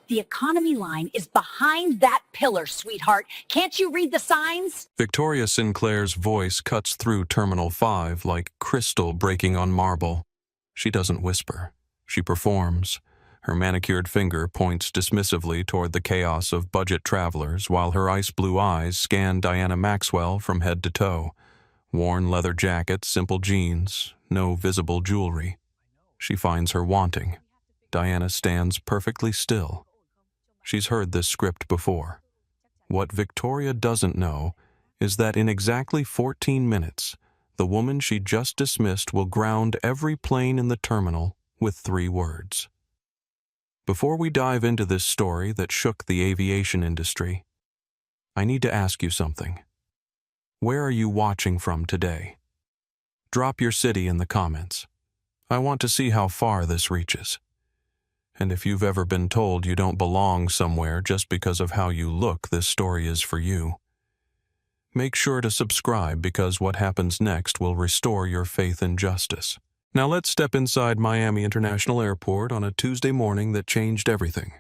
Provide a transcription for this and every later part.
The economy line is behind that pillar, sweetheart. Can't you read the signs? Victoria Sinclair's voice cuts through Terminal 5 like crystal breaking on marble. She doesn't whisper. She performs. Her manicured finger points dismissively toward the chaos of budget travelers while her ice-blue eyes scan Diana Maxwell from head to toe. Worn leather jacket, simple jeans, no visible jewelry. She finds her wanting. Diana stands perfectly still. She's heard this script before. What Victoria doesn't know is that in exactly 14 minutes, the woman she just dismissed will ground every plane in the terminal with 3 words. Before we dive into this story that shook the aviation industry, I need to ask you something. Where are you watching from today? Drop your city in the comments. I want to see how far this reaches. And if you've ever been told you don't belong somewhere just because of how you look, this story is for you. Make sure to subscribe because what happens next will restore your faith in justice. Now let's step inside Miami International Airport on a Tuesday morning that changed everything.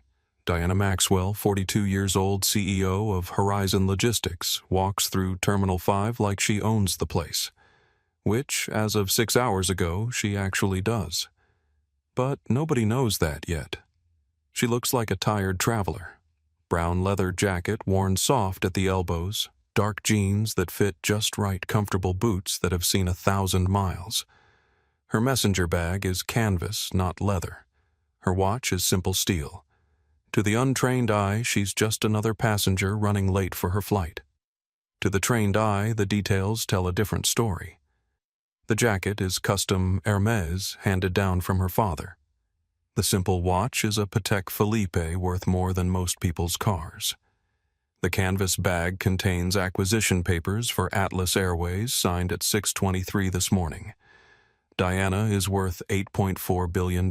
Diana Maxwell, 42 years old, CEO of Horizon Logistics, walks through Terminal 5 like she owns the place. Which, as of 6 hours ago, she actually does. But nobody knows that yet. She looks like a tired traveler. Brown leather jacket worn soft at the elbows, dark jeans that fit just right, comfortable boots that have seen 1,000 miles. Her messenger bag is canvas, not leather. Her watch is simple steel. To the untrained eye, she's just another passenger running late for her flight. To the trained eye, the details tell a different story. The jacket is custom Hermes handed down from her father. The simple watch is a Patek Philippe worth more than most people's cars. The canvas bag contains acquisition papers for Atlas Airways signed at 6:23 this morning. Diana is worth $8.4 billion.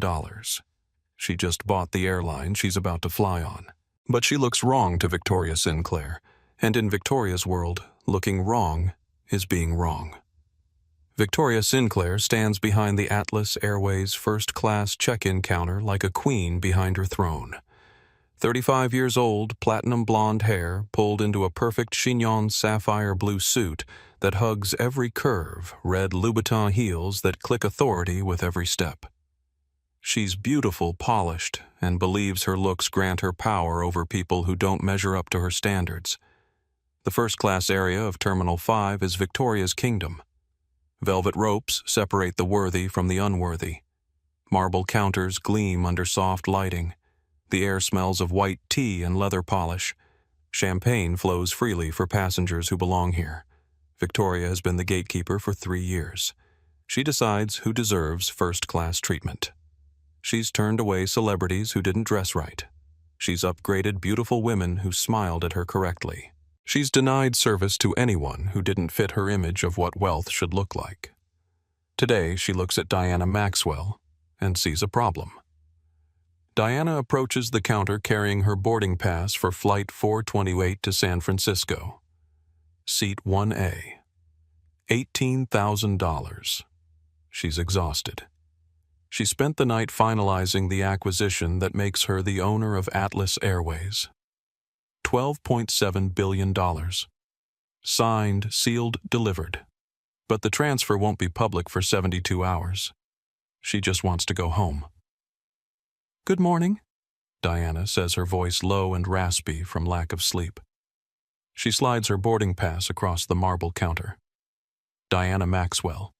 She just bought the airline she's about to fly on. But she looks wrong to Victoria Sinclair, and in Victoria's world, looking wrong is being wrong. Victoria Sinclair stands behind the Atlas Airways first-class check-in counter like a queen behind her throne. 35 years old, platinum blonde hair pulled into a perfect chignon sapphire blue suit that hugs every curve, red Louboutin heels that click authority with every step. She's beautiful, polished, and believes her looks grant her power over people who don't measure up to her standards. The first-class area of Terminal 5 is Victoria's kingdom. Velvet ropes separate the worthy from the unworthy. Marble counters gleam under soft lighting. The air smells of white tea and leather polish. Champagne flows freely for passengers who belong here. Victoria has been the gatekeeper for 3 years. She decides who deserves first-class treatment. She's turned away celebrities who didn't dress right. She's upgraded beautiful women who smiled at her correctly. She's denied service to anyone who didn't fit her image of what wealth should look like. Today, she looks at Diana Maxwell and sees a problem. Diana approaches the counter carrying her boarding pass for Flight 428 to San Francisco. Seat 1A. $18,000. She's exhausted. She spent the night finalizing the acquisition that makes her the owner of Atlas Airways. $12.7 billion. Signed, sealed, delivered. But the transfer won't be public for 72 hours. She just wants to go home. "Good morning," Diana says, her voice low and raspy from lack of sleep. She slides her boarding pass across the marble counter. Diana Maxwell.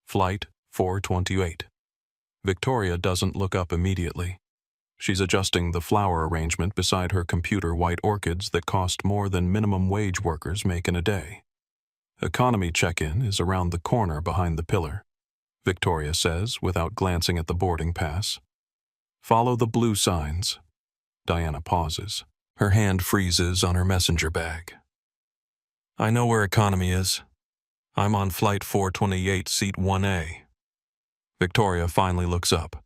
Flight 428. Victoria doesn't look up immediately. She's adjusting the flower arrangement beside her computer white orchids that cost more than minimum wage workers make in a day. Economy check-in is around the corner behind the pillar, Victoria says without glancing at the boarding pass. Follow the blue signs. Diana pauses. Her hand freezes on her messenger bag. I know where economy is. I'm on Flight 428, Seat 1A. Victoria finally looks up.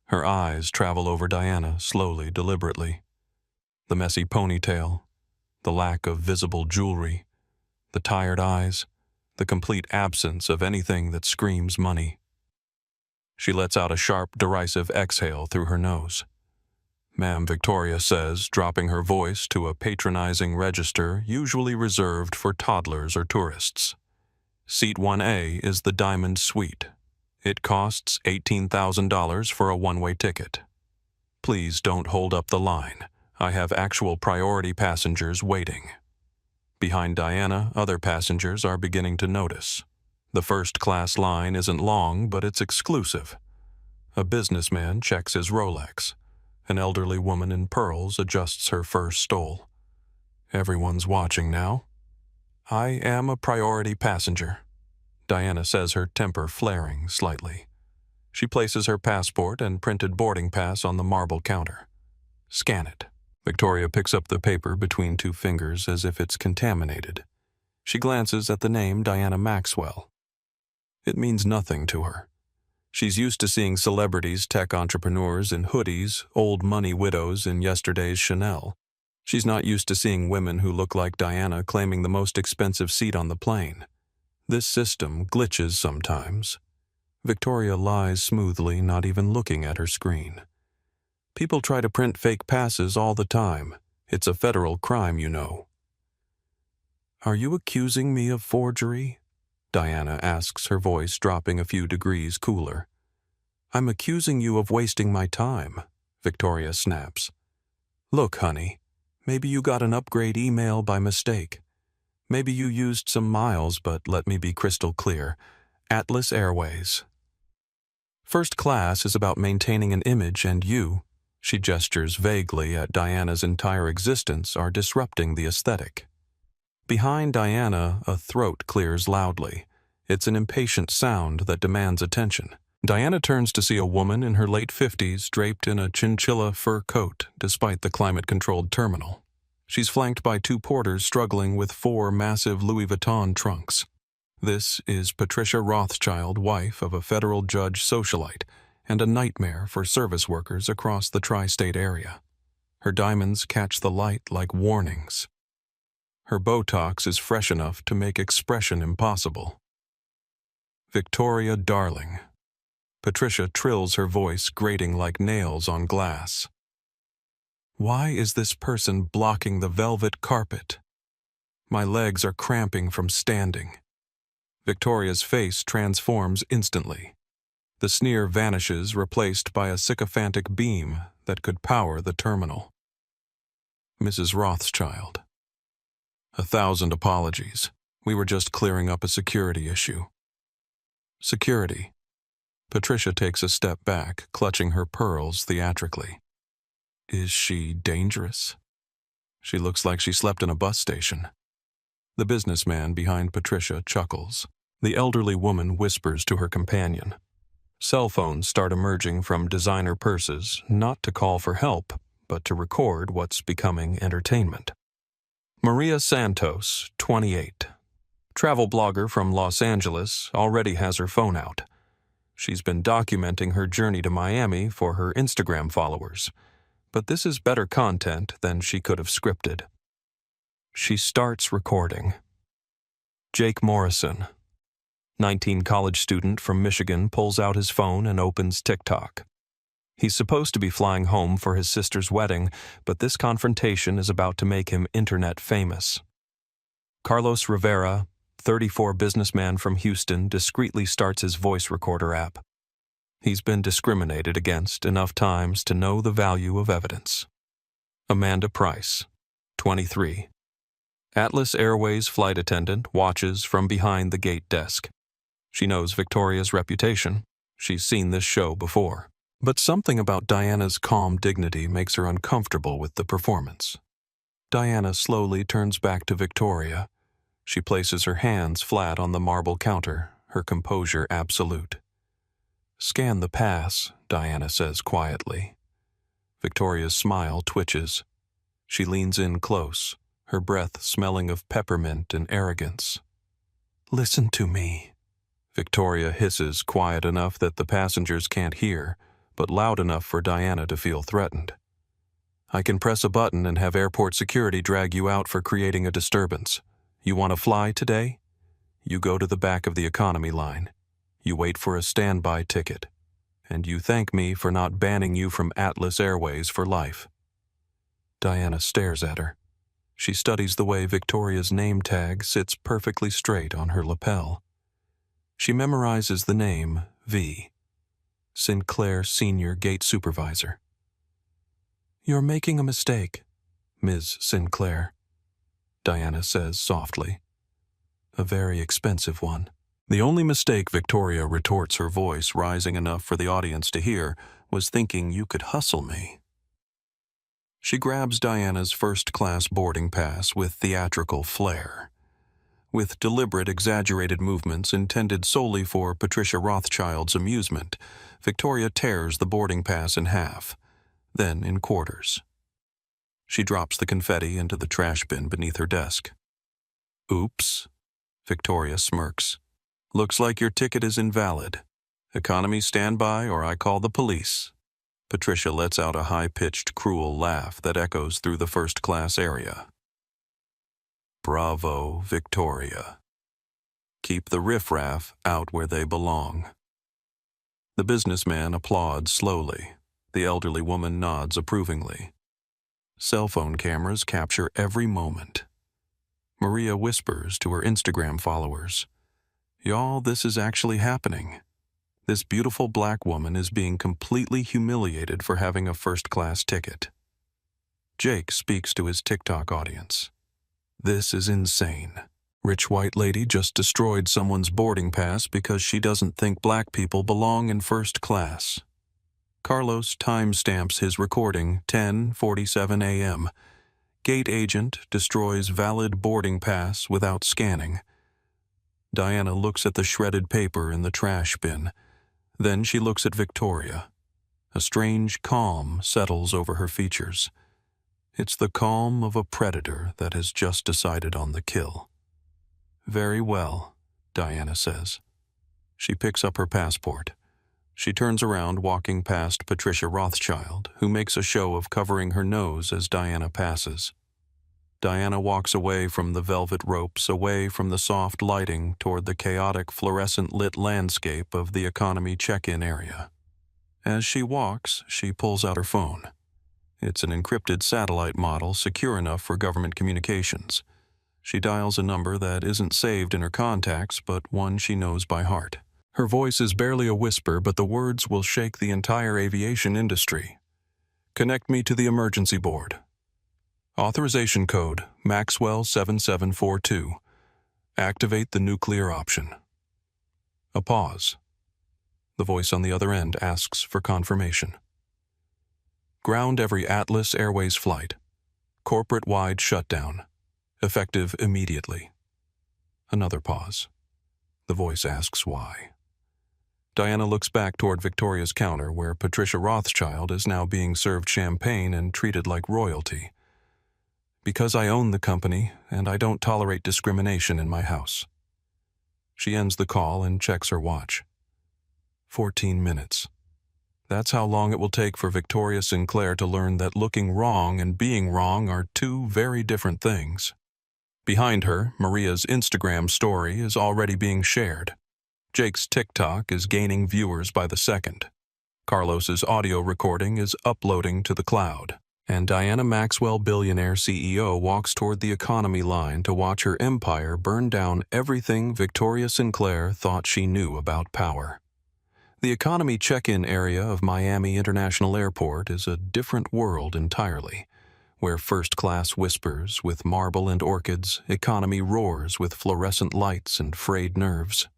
Her eyes travel over Diana, slowly, deliberately. The messy ponytail, the lack of visible jewelry, the tired eyes, the complete absence of anything that screams money. She lets out a sharp, derisive exhale through her nose. "Ma'am," Victoria says, dropping her voice to a patronizing register usually reserved for toddlers or tourists. Seat 1A is the Diamond Suite. It costs $18,000 for a one-way ticket. Please don't hold up the line. I have actual priority passengers waiting. Behind Diana, other passengers are beginning to notice. The first-class line isn't long, but it's exclusive. A businessman checks his Rolex. An elderly woman in pearls adjusts her fur stole. Everyone's watching now. "I am a priority passenger," Diana says, her temper flaring slightly. She places her passport and printed boarding pass on the marble counter. "Scan it." Victoria picks up the paper between two fingers as if it's contaminated. She glances at the name Diana Maxwell. It means nothing to her. She's used to seeing celebrities, tech entrepreneurs in hoodies, old money widows in yesterday's Chanel. She's not used to seeing women who look like Diana claiming the most expensive seat on the plane. This system glitches sometimes. Victoria lies smoothly, not even looking at her screen. People try to print fake passes all the time. It's a federal crime, you know. "Are you accusing me of forgery?" Diana asks, her voice dropping a few degrees cooler. "I'm accusing you of wasting my time," Victoria snaps. "Look, honey, maybe you got an upgrade email by mistake. Maybe you used some miles, but let me be crystal clear. Atlas Airways. First class is about maintaining an image, and you," she gestures vaguely at Diana's entire existence, "are disrupting the aesthetic." Behind Diana, a throat clears loudly. It's an impatient sound that demands attention. Diana turns to see a woman in her late 50s draped in a chinchilla fur coat despite the climate-controlled terminal. She's flanked by two porters struggling with 4 massive Louis Vuitton trunks. This is Patricia Rothschild, wife of a federal judge socialite, and a nightmare for service workers across the tri-state area. Her diamonds catch the light like warnings. Her Botox is fresh enough to make expression impossible. "Victoria, darling." Patricia trills her voice, grating like nails on glass. "Why is this person blocking the velvet carpet? My legs are cramping from standing." Victoria's face transforms instantly. The sneer vanishes, replaced by a sycophantic beam that could power the terminal. "Mrs. Rothschild. 1,000 apologies. We were just clearing up a security issue." "Security." Patricia takes a step back, clutching her pearls theatrically. "Is she dangerous?" "She looks like she slept in a bus station." The businessman behind Patricia chuckles. The elderly woman whispers to her companion. Cell phones start emerging from designer purses, not to call for help, but to record what's becoming entertainment. Maria Santos, 28. Travel blogger from Los Angeles, already has her phone out. She's been documenting her journey to Miami for her Instagram followers, but this is better content than she could have scripted. She starts recording. Jake Morrison, 19 college student from Michigan, pulls out his phone and opens TikTok. He's supposed to be flying home for his sister's wedding, but this confrontation is about to make him internet famous. Carlos Rivera, 34 businessman from Houston, discreetly starts his voice recorder app. He's been discriminated against enough times to know the value of evidence. Amanda Price, 23. Atlas Airways flight attendant, watches from behind the gate desk. She knows Victoria's reputation. She's seen this show before. But something about Diana's calm dignity makes her uncomfortable with the performance. Diana slowly turns back to Victoria. She places her hands flat on the marble counter, her composure absolute. "Scan the pass," Diana says quietly. Victoria's smile twitches. She leans in close, her breath smelling of peppermint and arrogance. "Listen to me," Victoria hisses, quiet enough that the passengers can't hear, but loud enough for Diana to feel threatened. "I can press a button and have airport security drag you out for creating a disturbance. You want to fly today? You go to the back of the economy line. You wait for a standby ticket. And you thank me for not banning you from Atlas Airways for life. Diana stares at her. She studies the way Victoria's name tag sits perfectly straight on her lapel. She memorizes the name V. Sinclair Senior Gate Supervisor. You're making a mistake, Ms. Sinclair, Diana says softly. A very expensive one. The only mistake, Victoria retorts, her voice rising enough for the audience to hear, was thinking you could hustle me. She grabs Diana's first-class boarding pass with theatrical flair. With deliberate, exaggerated movements intended solely for Patricia Rothschild's amusement, Victoria tears the boarding pass in half, then in quarters. She drops the confetti into the trash bin beneath her desk. Oops, Victoria smirks. Looks like your ticket is invalid. Economy standby or I call the police. Patricia lets out a high-pitched, cruel laugh that echoes through the first-class area. Bravo, Victoria. Keep the riffraff out where they belong. The businessman applauds slowly. The elderly woman nods approvingly. Cell phone cameras capture every moment. Maria whispers to her Instagram followers, "Y'all, this is actually happening. This beautiful black woman is being completely humiliated for having a first-class ticket." Jake speaks to his TikTok audience. This is insane. Rich white lady just destroyed someone's boarding pass because she doesn't think black people belong in first class. Carlos timestamps his recording 10:47 a.m. Gate agent destroys valid boarding pass without scanning. Diana looks at the shredded paper in the trash bin. Then she looks at Victoria. A strange calm settles over her features. It's the calm of a predator that has just decided on the kill. Very well, Diana says. She picks up her passport. She turns around, walking past Patricia Rothschild, who makes a show of covering her nose as Diana passes. Diana walks away from the velvet ropes, away from the soft lighting, toward the chaotic fluorescent-lit landscape of the economy check-in area. As she walks, she pulls out her phone. It's an encrypted satellite model, secure enough for government communications. She dials a number that isn't saved in her contacts, but one she knows by heart. Her voice is barely a whisper, but the words will shake the entire aviation industry. Connect me to the emergency board. Authorization code, Maxwell 7742. Activate the nuclear option. A pause. The voice on the other end asks for confirmation. Ground every Atlas Airways flight. Corporate-wide shutdown. Effective immediately. Another pause. The voice asks why. Diana looks back toward Victoria's counter, where Patricia Rothschild is now being served champagne and treated like royalty. Because I own the company, and I don't tolerate discrimination in my house. She ends the call and checks her watch. 14 minutes. That's how long it will take for Victoria Sinclair to learn that looking wrong and being wrong are two very different things. Behind her, Maria's Instagram story is already being shared. Jake's TikTok is gaining viewers by the second. Carlos's audio recording is uploading to the cloud. And Diana Maxwell, billionaire CEO, walks toward the economy line to watch her empire burn down everything Victoria Sinclair thought she knew about power. The economy check-in area of Miami International Airport is a different world entirely, where first class whispers with marble and orchids, economy roars with fluorescent lights and frayed nerves.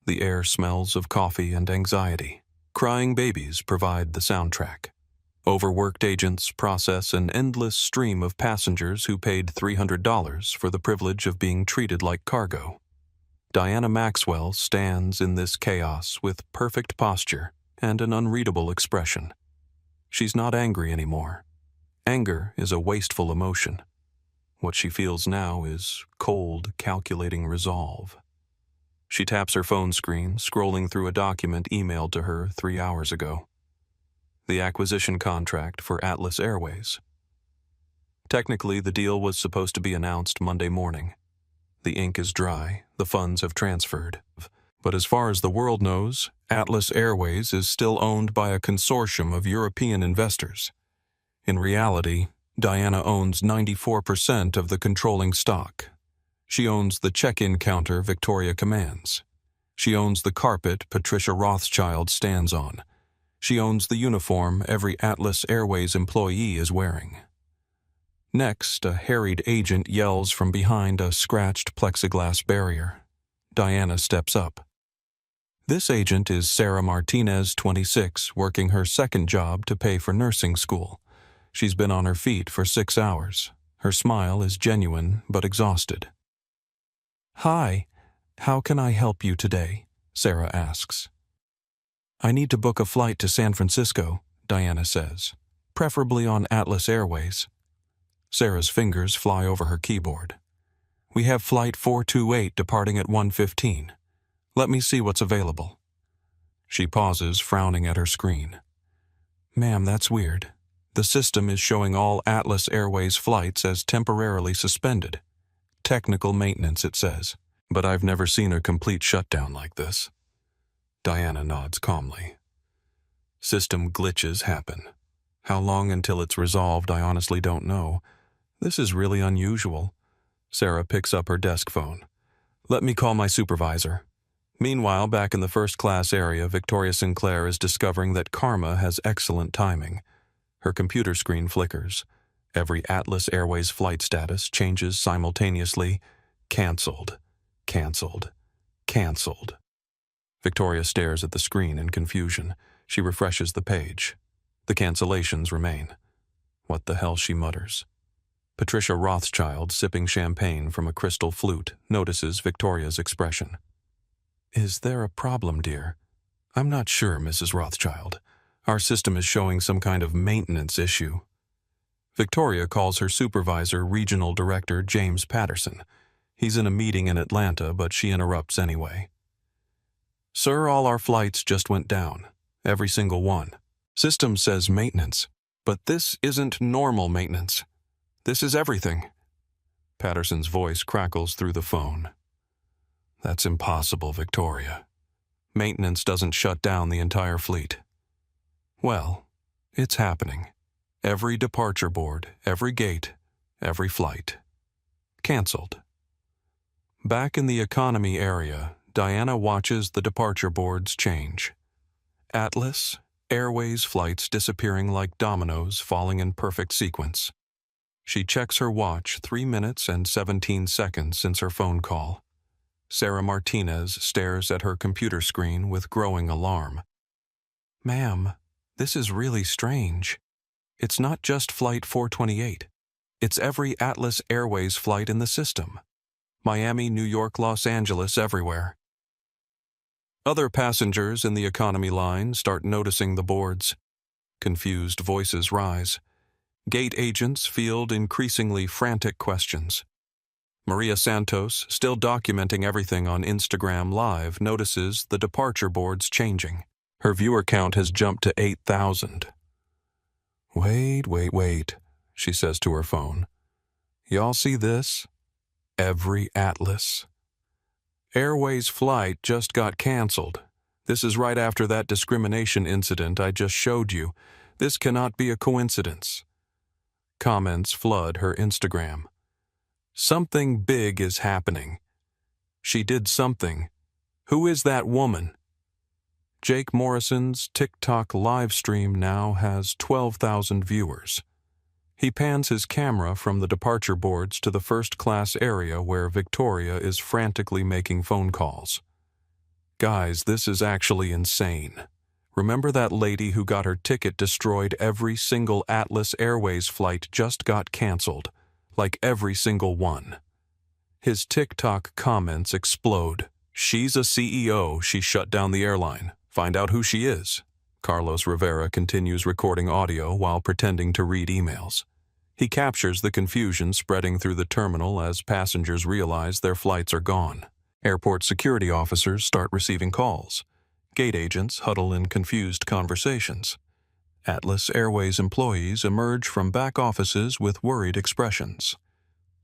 The air smells of coffee and anxiety. Crying babies provide the soundtrack. Overworked agents process an endless stream of passengers who paid $300 for the privilege of being treated like cargo. Diana Maxwell stands in this chaos with perfect posture and an unreadable expression. She's not angry anymore. Anger is a wasteful emotion. What she feels now is cold, calculating resolve. She taps her phone screen, scrolling through a document emailed to her 3 hours ago. The acquisition contract for Atlas Airways. Technically, the deal was supposed to be announced Monday morning. The ink is dry, the funds have transferred. But as far as the world knows, Atlas Airways is still owned by a consortium of European investors. In reality, Diana owns 94% of the controlling stock. She owns the check-in counter Victoria commands. She owns the carpet Patricia Rothschild stands on. She owns the uniform every Atlas Airways employee is wearing. Next, a harried agent yells from behind a scratched plexiglass barrier. Diana steps up. This agent is Sarah Martinez, 26, working her second job to pay for nursing school. She's been on her feet for 6 hours. Her smile is genuine but exhausted. "Hi, how can I help you today?" Sarah asks. "I need to book a flight to San Francisco," Diana says, "preferably on Atlas Airways." Sarah's fingers fly over her keyboard. "We have flight 428 departing at 1:15. Let me see what's available." She pauses, frowning at her screen. "Ma'am, that's weird. The system is showing all Atlas Airways flights as temporarily suspended. Technical maintenance, it says. But I've never seen a complete shutdown like this." Diana nods calmly. "System glitches happen. How long until it's resolved, I honestly don't know. This is really unusual." Sarah picks up her desk phone. "Let me call my supervisor." Meanwhile, back in the first-class area, Victoria Sinclair is discovering that karma has excellent timing. Her computer screen flickers. Every Atlas Airways flight status changes simultaneously. Cancelled. Cancelled. Cancelled. Victoria stares at the screen in confusion. She refreshes the page. The cancellations remain. "What the hell?" she mutters. Patricia Rothschild, sipping champagne from a crystal flute, notices Victoria's expression. "Is there a problem, dear?" "I'm not sure, Mrs. Rothschild. Our system is showing some kind of maintenance issue." Victoria calls her supervisor, Regional Director James Patterson. He's in a meeting in Atlanta, but she interrupts anyway. "Sir, all our flights just went down. Every single one. System says maintenance, but this isn't normal maintenance. This is everything." Patterson's voice crackles through the phone. "That's impossible, Victoria. Maintenance doesn't shut down the entire fleet." "Well, it's happening. Every departure board, every gate, every flight. Cancelled." Back in the economy area, Diana watches the departure boards change. Atlas Airways flights disappearing like dominoes falling in perfect sequence. She checks her watch, 3 minutes and 17 seconds since her phone call. Sarah Martinez stares at her computer screen with growing alarm. "Ma'am, this is really strange. It's not just Flight 428. It's every Atlas Airways flight in the system. Miami, New York, Los Angeles, everywhere." Other passengers in the economy line start noticing the boards. Confused voices rise. Gate agents field increasingly frantic questions. Maria Santos, still documenting everything on Instagram Live, notices the departure boards changing. Her viewer count has jumped to 8,000. Wait, she says to her phone. "Y'all see this? Every Atlas Airways flight just got canceled. This is right after that discrimination incident I just showed you. This cannot be a coincidence." Comments flood her Instagram. Something big is happening. She did something. Who is that woman? Jake Morrison's TikTok live stream now has 12,000 viewers. He pans his camera from the departure boards to the first-class area where Victoria is frantically making phone calls. "Guys, this is actually insane. Remember that lady who got her ticket destroyed? Every single Atlas Airways flight just got canceled, like every single one." His TikTok comments explode. "She's a CEO. She shut down the airline. Find out who she is." Carlos Rivera continues recording audio while pretending to read emails. He captures the confusion spreading through the terminal as passengers realize their flights are gone. Airport security officers start receiving calls. Gate agents huddle in confused conversations. Atlas Airways employees emerge from back offices with worried expressions.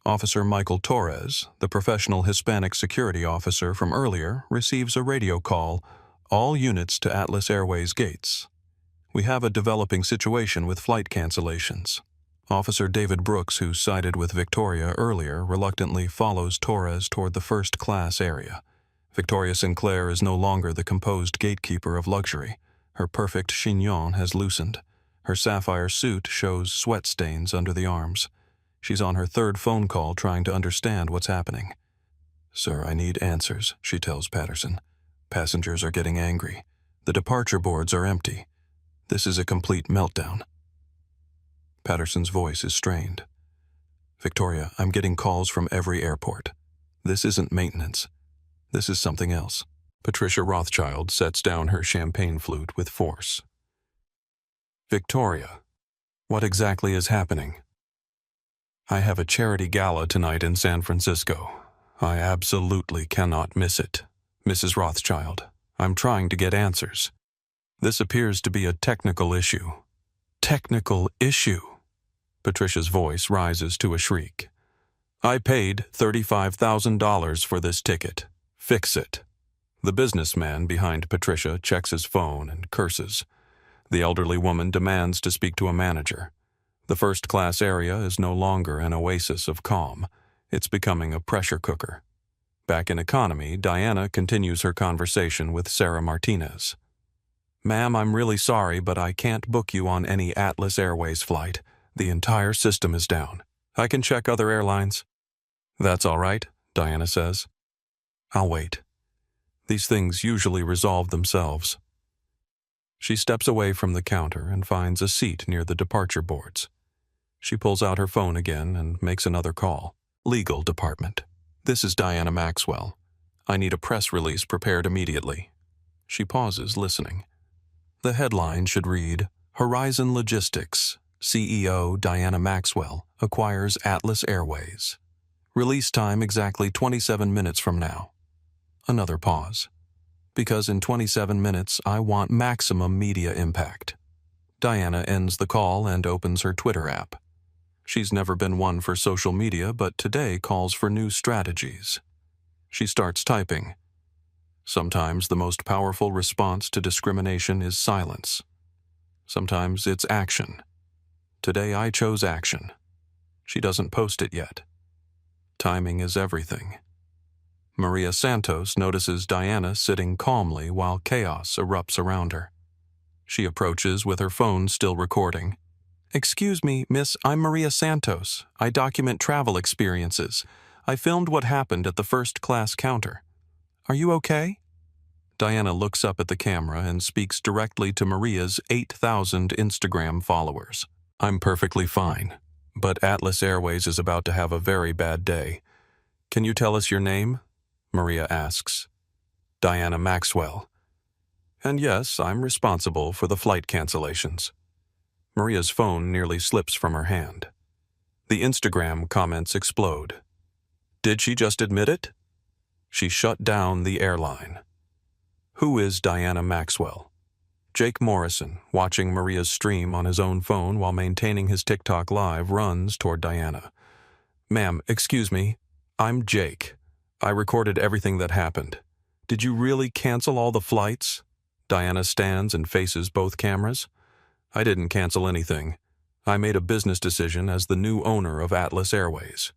Officer Michael Torres, the professional Hispanic security officer from earlier, receives a radio call, "All units to Atlas Airways gates. We have a developing situation with flight cancellations." Officer David Brooks, who sided with Victoria earlier, reluctantly follows Torres toward the first-class area. Victoria Sinclair is no longer the composed gatekeeper of luxury. Her perfect chignon has loosened. Her sapphire suit shows sweat stains under the arms. She's on her third phone call trying to understand what's happening. "Sir, I need answers," she tells Patterson. "Passengers are getting angry. The departure boards are empty. This is a complete meltdown." Patterson's voice is strained. "Victoria, I'm getting calls from every airport. This isn't maintenance. This is something else." Patricia Rothschild sets down her champagne flute with force. "Victoria, what exactly is happening?" "I have a charity gala tonight in San Francisco. I absolutely cannot miss it. Mrs. Rothschild, I'm trying to get answers. This appears to be a technical issue." "Technical issue?" Patricia's voice rises to a shriek. "I paid $35,000 for this ticket. Fix it." The businessman behind Patricia checks his phone and curses. The elderly woman demands to speak to a manager. The first-class area is no longer an oasis of calm. It's becoming a pressure cooker. Back in economy, Diana continues her conversation with Sarah Martinez. "Ma'am, I'm really sorry, but I can't book you on any Atlas Airways flight. The entire system is down. I can check other airlines." "That's all right," Diana says. "I'll wait. These things usually resolve themselves." She steps away from the counter and finds a seat near the departure boards. She pulls out her phone again and makes another call. "Legal department. This is Diana Maxwell. I need a press release prepared immediately." She pauses, listening. The headline should read, "Horizon Logistics, CEO Diana Maxwell acquires Atlas Airways. Release time exactly 27 minutes from now." Another pause. "Because in 27 minutes, I want maximum media impact." Diana ends the call and opens her Twitter app. She's never been one for social media, but today calls for new strategies. She starts typing. Sometimes the most powerful response to discrimination is silence. Sometimes it's action. Today I chose action. She doesn't post it yet. Timing is everything. Maria Santos notices Diana sitting calmly while chaos erupts around her. She approaches with her phone still recording. "Excuse me, miss, I'm Maria Santos. I document travel experiences. I filmed what happened at the first-class counter. Are you okay?" Diana looks up at the camera and speaks directly to Maria's 8,000 Instagram followers. "I'm perfectly fine, but Atlas Airways is about to have a very bad day. Can you tell us your name?" Maria asks. "Diana Maxwell. And yes, I'm responsible for the flight cancellations." Maria's phone nearly slips from her hand. The Instagram comments explode. Did she just admit it? She shut down the airline. Who is Diana Maxwell? Jake Morrison, watching Maria's stream on his own phone while maintaining his TikTok live, runs toward Diana. "Ma'am, excuse me. I'm Jake. I recorded everything that happened. Did you really cancel all the flights?" Diana stands and faces both cameras. "I didn't cancel anything. I made a business decision as the new owner of Atlas Airways."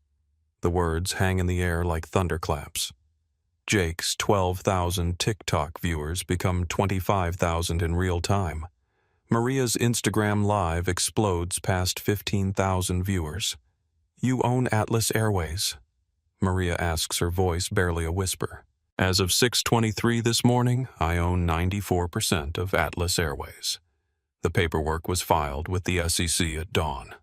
The words hang in the air like thunderclaps. Jake's 12,000 TikTok viewers become 25,000 in real time. Maria's Instagram Live explodes past 15,000 viewers. "You own Atlas Airways?" Maria asks, her voice barely a whisper. "As of 6:23 this morning, I own 94% of Atlas Airways. The paperwork was filed with the SEC at dawn.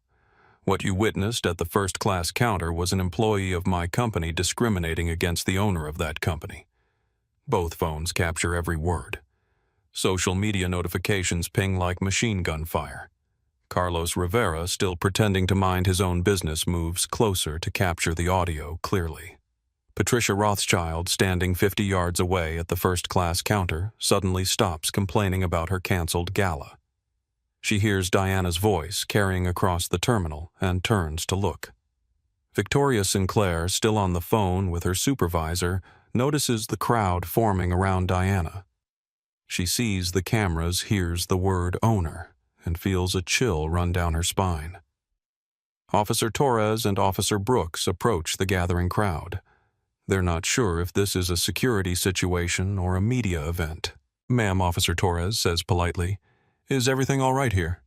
What you witnessed at the first-class counter was an employee of my company discriminating against the owner of that company. Both phones capture every word. Social media notifications ping like machine gun fire. Carlos Rivera, still pretending to mind his own business, moves closer to capture the audio clearly. Patricia Rothschild, standing 50 yards away at the first-class counter, suddenly stops complaining about her canceled gala. She hears Diana's voice carrying across the terminal and turns to look. Victoria Sinclair, still on the phone with her supervisor, notices the crowd forming around Diana. She sees the cameras, hears the word owner, and feels a chill run down her spine. Officer Torres and Officer Brooks approach the gathering crowd. They're not sure if this is a security situation or a media event. "Ma'am," Officer Torres says politely, "is everything all right here?"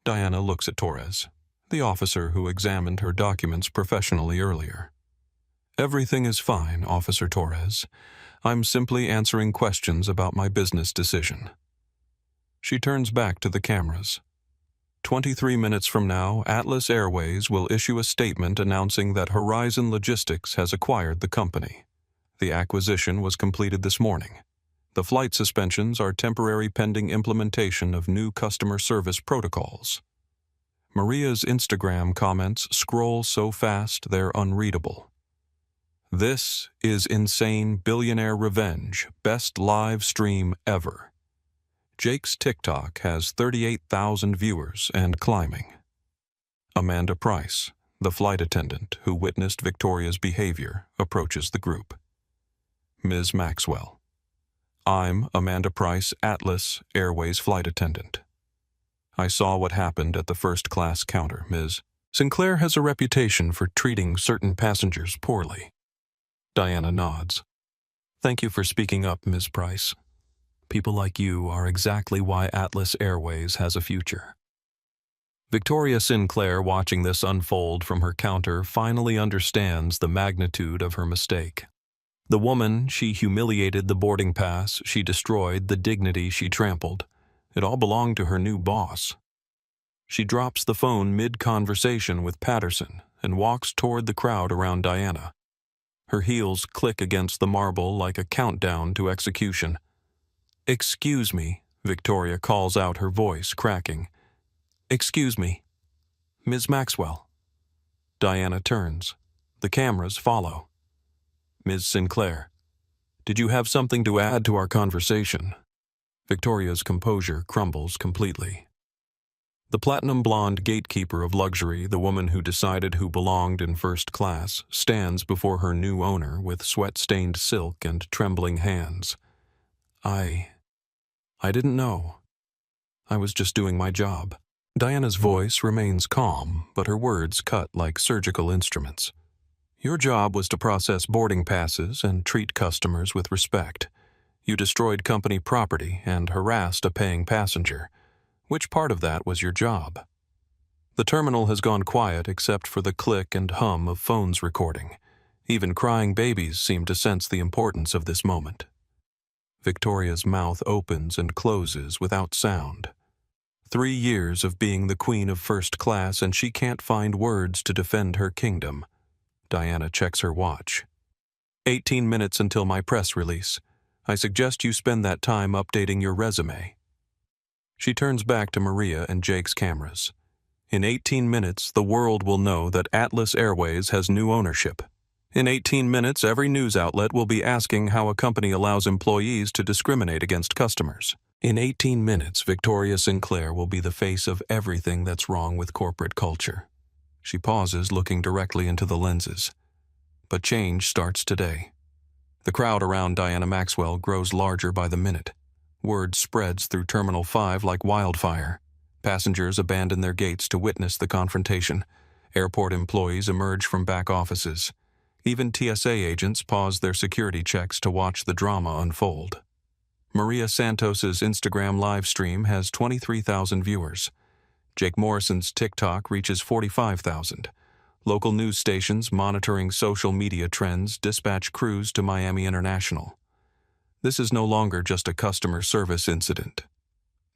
Diana looks at Torres, the officer who examined her documents professionally earlier. "Everything is fine, Officer Torres. I'm simply answering questions about my business decision." She turns back to the cameras. 23 minutes from now, Atlas Airways will issue a statement announcing that Horizon Logistics has acquired the company. The acquisition was completed this morning. The flight suspensions are temporary pending implementation of new customer service protocols. Maria's Instagram comments scroll so fast they're unreadable. "This is insane billionaire revenge, best live stream ever." Jake's TikTok has 38,000 viewers and climbing. Amanda Price, the flight attendant who witnessed Victoria's behavior, approaches the group. Ms. Maxwell: "I'm Amanda Price, Atlas Airways flight attendant. I saw what happened at the first-class counter, Ms. Sinclair has a reputation for treating certain passengers poorly." Diana nods. "Thank you for speaking up, Ms. Price. People like you are exactly why Atlas Airways has a future." Victoria Sinclair, watching this unfold from her counter, finally understands the magnitude of her mistake. The woman she humiliated, the boarding pass she destroyed, the dignity she trampled. It all belonged to her new boss. She drops the phone mid-conversation with Patterson and walks toward the crowd around Diana. Her heels click against the marble like a countdown to execution. "Excuse me," Victoria calls out, her voice cracking. "Excuse me. Ms. Maxwell." Diana turns. The cameras follow. "Ms. Sinclair, did you have something to add to our conversation?" Victoria's composure crumbles completely. The platinum-blonde gatekeeper of luxury, the woman who decided who belonged in first class, stands before her new owner with sweat-stained silk and trembling hands. I didn't know. I was just doing my job." Diana's voice remains calm, but her words cut like surgical instruments. "Your job was to process boarding passes and treat customers with respect. You destroyed company property and harassed a paying passenger. Which part of that was your job?" The terminal has gone quiet except for the click and hum of phones recording. Even crying babies seem to sense the importance of this moment. Victoria's mouth opens and closes without sound. 3 years of being the queen of first class, and she can't find words to defend her kingdom. Diana checks her watch. 18 minutes until my press release. I suggest you spend that time updating your resume." She turns back to Maria and Jake's cameras. "In 18 minutes, the world will know that Atlas Airways has new ownership. In 18 minutes, every news outlet will be asking how a company allows employees to discriminate against customers. In 18 minutes, Victoria Sinclair will be the face of everything that's wrong with corporate culture." She pauses, looking directly into the lenses. But change starts today. The crowd around Diana Maxwell grows larger by the minute. Word spreads through Terminal 5 like wildfire. Passengers abandon their gates to witness the confrontation. Airport employees emerge from back offices. Even TSA agents pause their security checks to watch the drama unfold. Maria Santos's Instagram live stream has 23,000 viewers. Jake Morrison's TikTok reaches 45,000. Local news stations monitoring social media trends dispatch crews to Miami International. This is no longer just a customer service incident.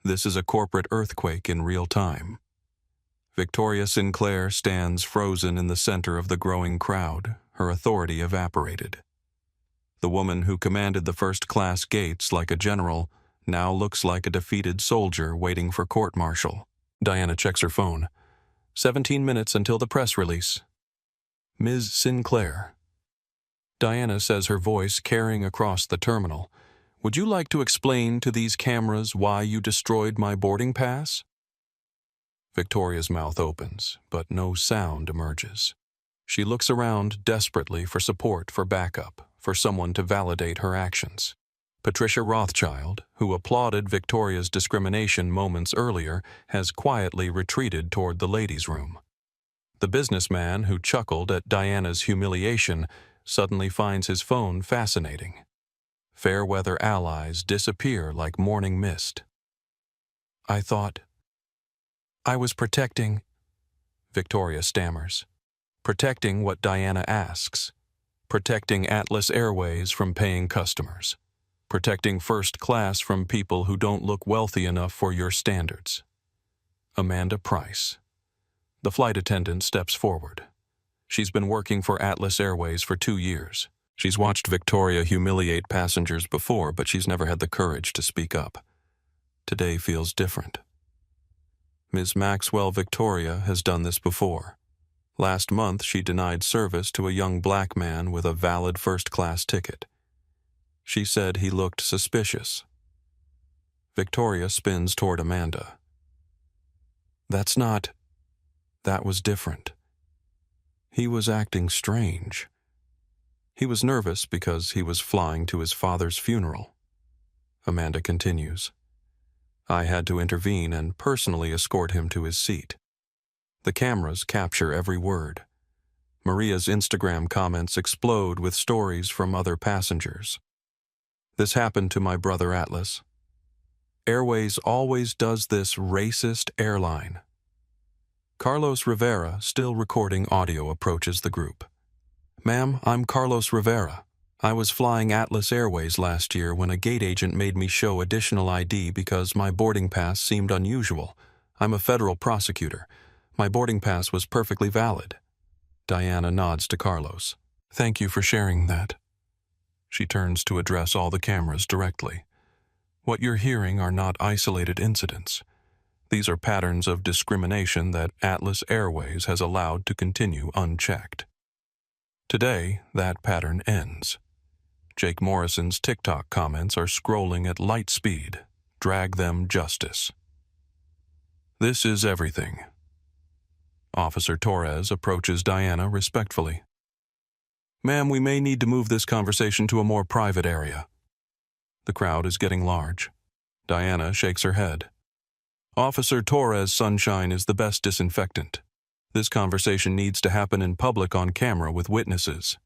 This is a corporate earthquake in real time. Victoria Sinclair stands frozen in the center of the growing crowd, her authority evaporated. The woman who commanded the first-class gates like a general now looks like a defeated soldier waiting for court-martial. Diana checks her phone. 17 minutes until the press release. "Ms. Sinclair." Diana says, her voice carrying across the terminal. "Would you like to explain to these cameras why you destroyed my boarding pass?" Victoria's mouth opens, but no sound emerges. She looks around desperately for support, for backup, for someone to validate her actions. Patricia Rothschild, who applauded Victoria's discrimination moments earlier, has quietly retreated toward the ladies' room. The businessman who chuckled at Diana's humiliation suddenly finds his phone fascinating. Fair-weather allies disappear like morning mist. I was protecting, Victoria stammers. Protecting what Diana asks. Protecting Atlas Airways from paying customers. Protecting first class from people who don't look wealthy enough for your standards. Amanda Price. The flight attendant steps forward. She's been working for Atlas Airways for 2 years. She's watched Victoria humiliate passengers before, but she's never had the courage to speak up. Today feels different. Ms. Maxwell Victoria has done this before. Last month, she denied service to a young black man with a valid first-class ticket. She said he looked suspicious. Victoria spins toward Amanda. That was different. He was acting strange. He was nervous because he was flying to his father's funeral. Amanda continues. I had to intervene and personally escort him to his seat. The cameras capture every word. Maria's Instagram comments explode with stories from other passengers. This happened to my brother Atlas. Airways always does this, racist airline. Carlos Rivera, still recording audio, approaches the group. Ma'am, I'm Carlos Rivera. I was flying Atlas Airways last year when a gate agent made me show additional ID because my boarding pass seemed unusual. I'm a federal prosecutor. My boarding pass was perfectly valid. Diana nods to Carlos. Thank you for sharing that. She turns to address all the cameras directly. What you're hearing are not isolated incidents. These are patterns of discrimination that Atlas Airways has allowed to continue unchecked. Today, that pattern ends. Jake Morrison's TikTok comments are scrolling at light speed. Drag them justice. This is everything. Officer Torres approaches Diana respectfully. Ma'am, we may need to move this conversation to a more private area. The crowd is getting large. Diana shakes her head. Officer Torres' sunshine is the best disinfectant. This conversation needs to happen in public on camera with witnesses.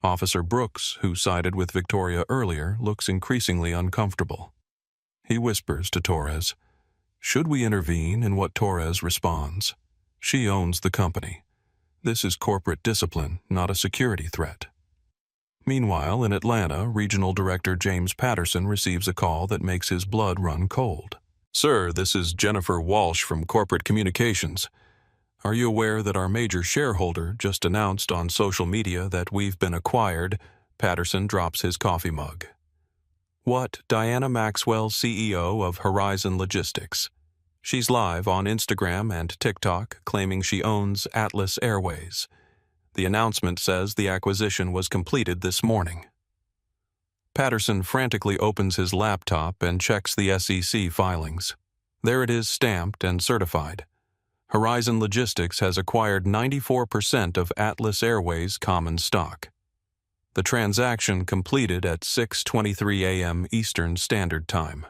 Officer Brooks, who sided with Victoria earlier, looks increasingly uncomfortable. He whispers to Torres. Should we intervene? In what Torres responds. She owns the company. This is corporate discipline, not a security threat. Meanwhile, in Atlanta, Regional Director James Patterson receives a call that makes his blood run cold. Sir, this is Jennifer Walsh from Corporate Communications. Are you aware that our major shareholder just announced on social media that we've been acquired? Patterson drops his coffee mug. What? Diana Maxwell, CEO of Horizon Logistics. She's live on Instagram and TikTok, claiming she owns Atlas Airways. The announcement says the acquisition was completed this morning. Patterson frantically opens his laptop and checks the SEC filings. There it is, stamped and certified. Horizon Logistics has acquired 94% of Atlas Airways common stock. The transaction completed at 6:23 a.m. Eastern Standard Time.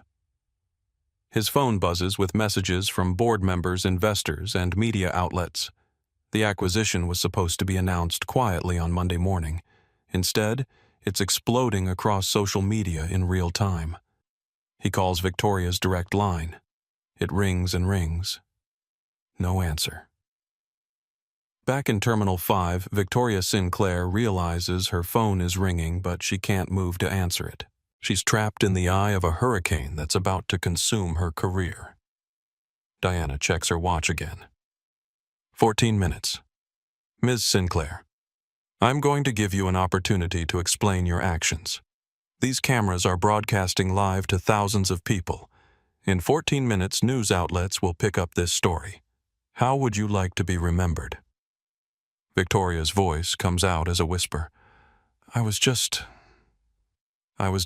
His phone buzzes with messages from board members, investors, and media outlets. The acquisition was supposed to be announced quietly on Monday morning. Instead, it's exploding across social media in real time. He calls Victoria's direct line. It rings and rings. No answer. Back in Terminal 5, Victoria Sinclair realizes her phone is ringing, but she can't move to answer it. She's trapped in the eye of a hurricane that's about to consume her career. Diana checks her watch again. 14 minutes. Ms. Sinclair, I'm going to give you an opportunity to explain your actions. These cameras are broadcasting live to thousands of people. In 14 minutes, news outlets will pick up this story. How would you like to be remembered? Victoria's voice comes out as a whisper. I was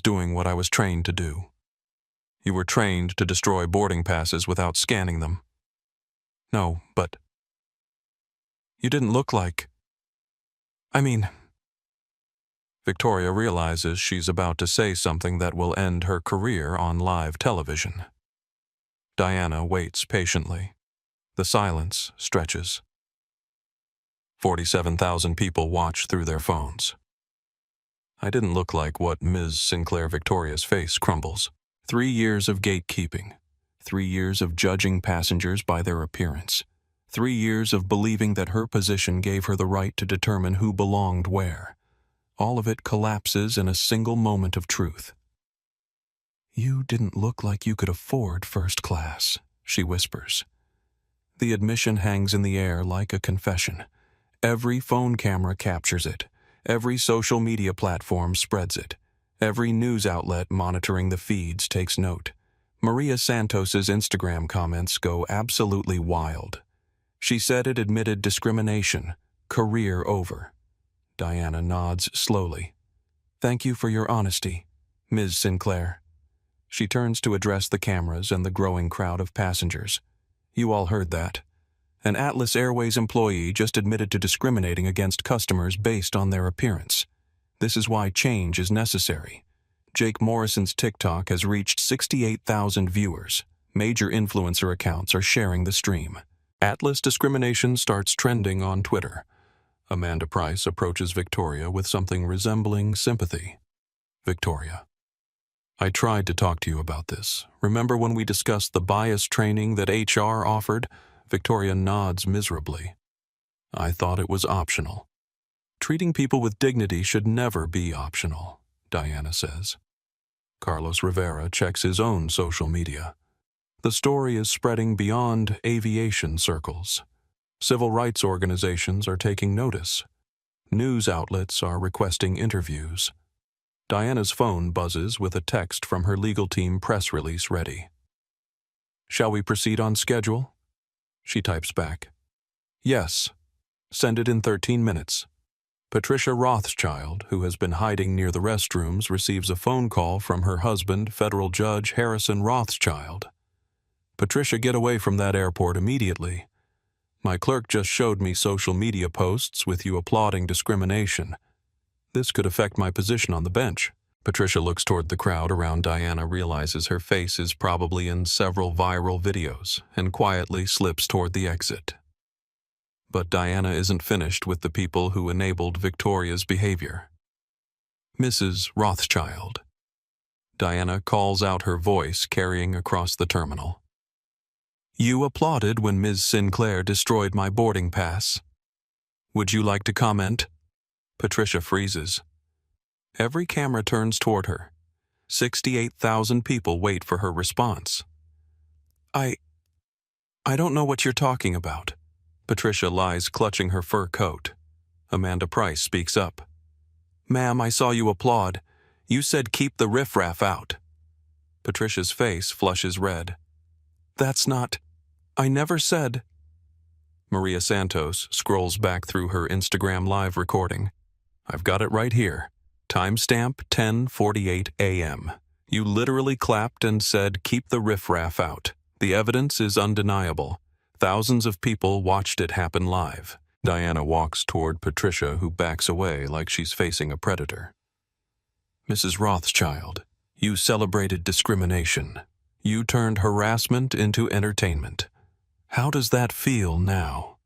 doing what I was trained to do. You were trained to destroy boarding passes without scanning them. No, but you didn't look like... I mean... Victoria realizes she's about to say something that will end her career on live television. Diana waits patiently. The silence stretches. 47,000 people watch through their phones. I didn't look like what Ms. Sinclair Victoria's face crumbles. 3 years of gatekeeping. 3 years of judging passengers by their appearance. 3 years of believing that her position gave her the right to determine who belonged where. All of it collapses in a single moment of truth. "You didn't look like you could afford first class," she whispers. The admission hangs in the air like a confession. Every phone camera captures it. Every social media platform spreads it. Every news outlet monitoring the feeds takes note. Maria Santos's Instagram comments go absolutely wild. She said it admitted discrimination. Career over. Diana nods slowly. "Thank you for your honesty, Ms. Sinclair." She turns to address the cameras and the growing crowd of passengers. "You all heard that. An Atlas Airways employee just admitted to discriminating against customers based on their appearance. This is why change is necessary. Jake Morrison's TikTok has reached 68,000 viewers. Major influencer accounts are sharing the stream. Atlas discrimination starts trending on Twitter. Amanda Price approaches Victoria with something resembling sympathy. Victoria: "I tried to talk to you about this. Remember when we discussed the bias training that HR offered?" Victoria nods miserably. "I thought it was optional." "Treating people with dignity should never be optional," Diana says. Carlos Rivera checks his own social media. The story is spreading beyond aviation circles. Civil rights organizations are taking notice. News outlets are requesting interviews. Diana's phone buzzes with a text from her legal team press release ready. "Shall we proceed on schedule?" She types back. "Yes. Send it in 13 minutes. Patricia Rothschild, who has been hiding near the restrooms, receives a phone call from her husband, federal judge Harrison Rothschild. Patricia, get away from that airport immediately. My clerk just showed me social media posts with you applauding discrimination. This could affect my position on the bench." Patricia looks toward the crowd around Diana, realizes her face is probably in several viral videos, and quietly slips toward the exit. But Diana isn't finished with the people who enabled Victoria's behavior. "Mrs. Rothschild." Diana calls out, her voice carrying across the terminal. "You applauded when Ms. Sinclair destroyed my boarding pass. Would you like to comment?" Patricia freezes. Every camera turns toward her. 68,000 people wait for her response. I don't know what you're talking about." Patricia lies clutching her fur coat. Amanda Price speaks up. "Ma'am, I saw you applaud. You said keep the riffraff out." Patricia's face flushes red. "That's not... I never said..." Maria Santos scrolls back through her Instagram live recording. "I've got it right here. Timestamp 10:48 a.m. You literally clapped and said, 'Keep the riffraff out.' The evidence is undeniable. Thousands of people watched it happen live." Diana walks toward Patricia, who backs away like she's facing a predator. "Mrs. Rothschild, you celebrated discrimination. You turned harassment into entertainment. How does that feel now?"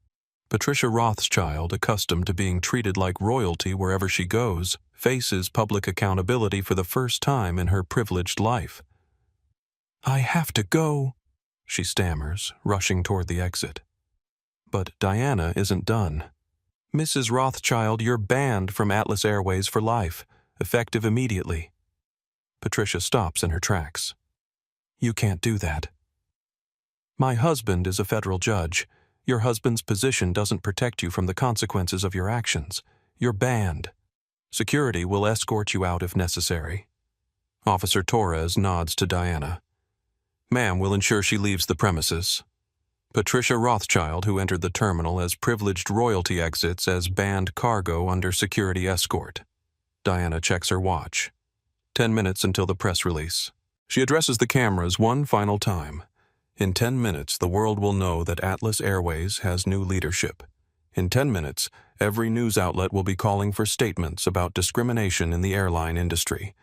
Patricia Rothschild, accustomed to being treated like royalty wherever she goes, faces public accountability for the first time in her privileged life. "I have to go," she stammers, rushing toward the exit. But Diana isn't done. "Mrs. Rothschild, you're banned from Atlas Airways for life, effective immediately." Patricia stops in her tracks. "You can't do that." "My husband is a federal judge. Your husband's position doesn't protect you from the consequences of your actions. You're banned. Security will escort you out if necessary." Officer Torres nods to Diana. "Ma'am, we'll ensure she leaves the premises." Patricia Rothschild, who entered the terminal as privileged royalty, exits as banned cargo under security escort. Diana checks her watch. 10 minutes until the press release. She addresses the cameras one final time. In 10 minutes, the world will know that Atlas Airways has new leadership. In 10 minutes, Every news outlet will be calling for statements about discrimination in the airline industry.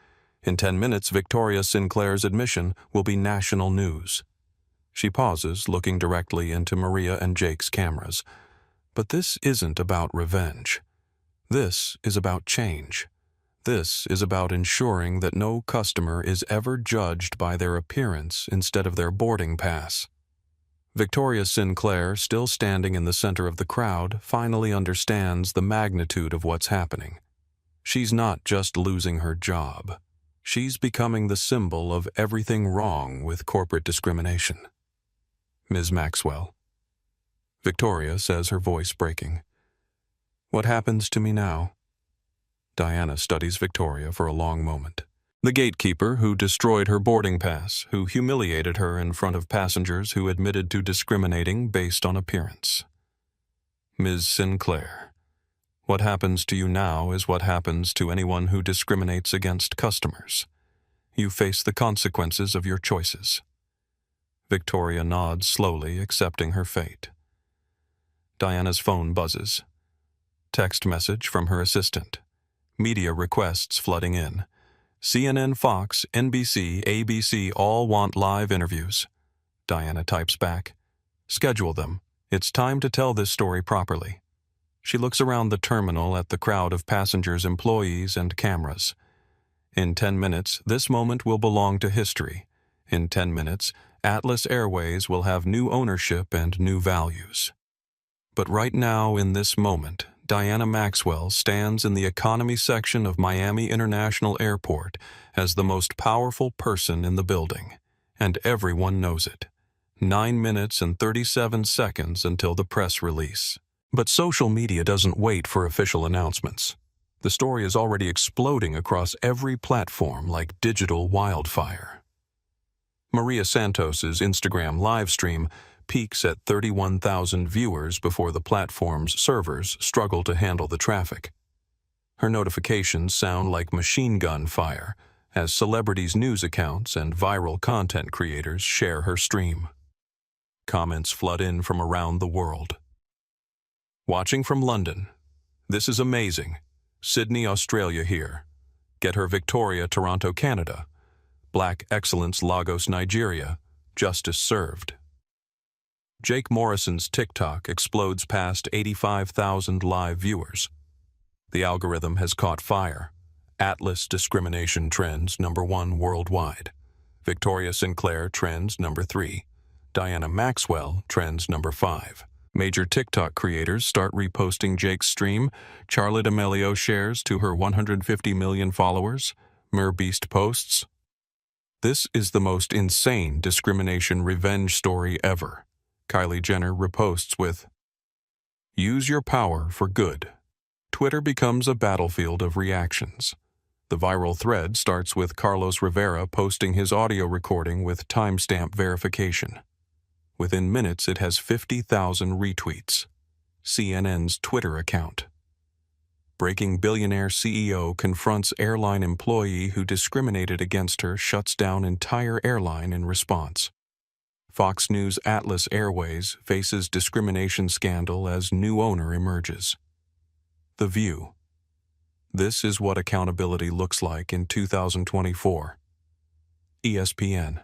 In 10 minutes, Victoria Sinclair's admission will be national news. She pauses, looking directly into Maria and Jake's cameras. But this isn't about revenge. This is about change. This is about ensuring that no customer is ever judged by their appearance instead of their boarding pass. Victoria Sinclair, still standing in the center of the crowd, finally understands the magnitude of what's happening. She's not just losing her job. She's becoming the symbol of everything wrong with corporate discrimination. Ms. Maxwell. Victoria says, her voice breaking. What happens to me now? Diana studies Victoria for a long moment. The gatekeeper who destroyed her boarding pass, who humiliated her in front of passengers who admitted to discriminating based on appearance. Ms. Sinclair, what happens to you now is what happens to anyone who discriminates against customers. You face the consequences of your choices. Victoria nods slowly, accepting her fate. Diana's phone buzzes. Text message from her assistant. Media requests flooding in. CNN, Fox, NBC, ABC all want live interviews. Diana types back. Schedule them. It's time to tell this story properly. She looks around the terminal at the crowd of passengers, employees, and cameras. In 10 minutes, this moment will belong to history. In 10 minutes, Atlas Airways will have new ownership and new values. But right now, in this moment, Diana Maxwell stands in the economy section of Miami International Airport as the most powerful person in the building, and everyone knows it. 9 minutes and 37 seconds until the press release. But social media doesn't wait for official announcements. The story is already exploding across every platform like digital wildfire. Maria Santos's Instagram live stream peaks at 31,000 viewers before the platform's servers struggle to handle the traffic. Her notifications sound like machine gun fire as celebrities' news accounts and viral content creators share her stream. Comments flood in from around the world. Watching from London. This is amazing. Sydney, Australia here. Get her Victoria, Toronto, Canada. Black Excellence, Lagos, Nigeria. Justice served. Jake Morrison's TikTok explodes past 85,000 live viewers. The algorithm has caught fire. Atlas discrimination trends #1 worldwide. Victoria Sinclair trends #3. Diana Maxwell trends #5. Major TikTok creators start reposting Jake's stream. Charlotte Amelio shares to her 150 million followers. Merbeast posts. This is the most insane discrimination revenge story ever. Kylie Jenner reposts with, "Use your power for good." Twitter becomes a battlefield of reactions. The viral thread starts with Carlos Rivera posting his audio recording with timestamp verification. Within minutes, it has 50,000 retweets. CNN's Twitter account. Breaking billionaire CEO confronts airline employee who discriminated against her, shuts down entire airline in response. Fox News Atlas Airways faces discrimination scandal as new owner emerges. The View. This is what accountability looks like in 2024. ESPN.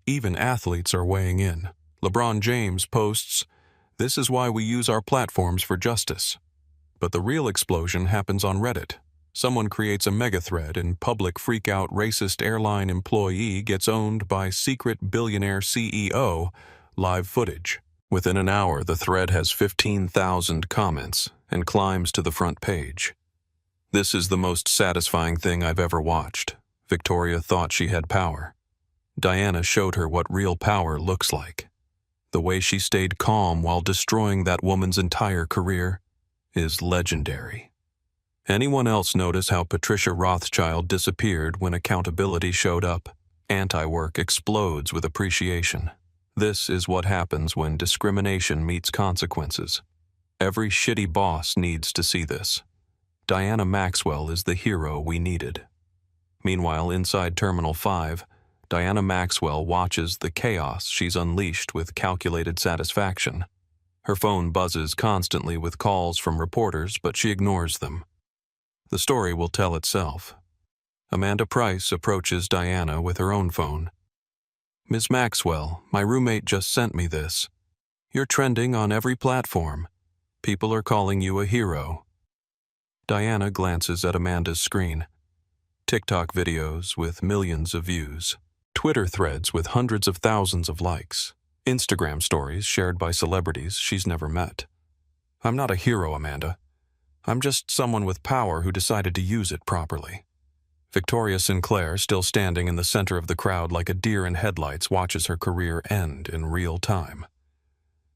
Even athletes are weighing in. LeBron James posts, "This is why we use our platforms for justice." But the real explosion happens on Reddit. Someone creates a mega-thread and public freak-out racist airline employee gets owned by secret billionaire CEO, live footage. Within an hour, the thread has 15,000 comments and climbs to the front page. "This is the most satisfying thing I've ever watched." Victoria thought she had power. Diana showed her what real power looks like. The way she stayed calm while destroying that woman's entire career is legendary. Anyone else notice how Patricia Rothschild disappeared when accountability showed up? Anti-work explodes with appreciation. This is what happens when discrimination meets consequences. Every shitty boss needs to see this. Diana Maxwell is the hero we needed. Meanwhile, inside Terminal 5, Diana Maxwell watches the chaos she's unleashed with calculated satisfaction. Her phone buzzes constantly with calls from reporters, but she ignores them. The story will tell itself. Amanda Price approaches Diana with her own phone. "Ms. Maxwell, my roommate just sent me this. You're trending on every platform. People are calling you a hero." Diana glances at Amanda's screen. TikTok videos with millions of views. Twitter threads with hundreds of thousands of likes. Instagram stories shared by celebrities she's never met. "I'm not a hero, Amanda. I'm just someone with power who decided to use it properly." Victoria Sinclair, still standing in the center of the crowd like a deer in headlights, watches her career end in real time.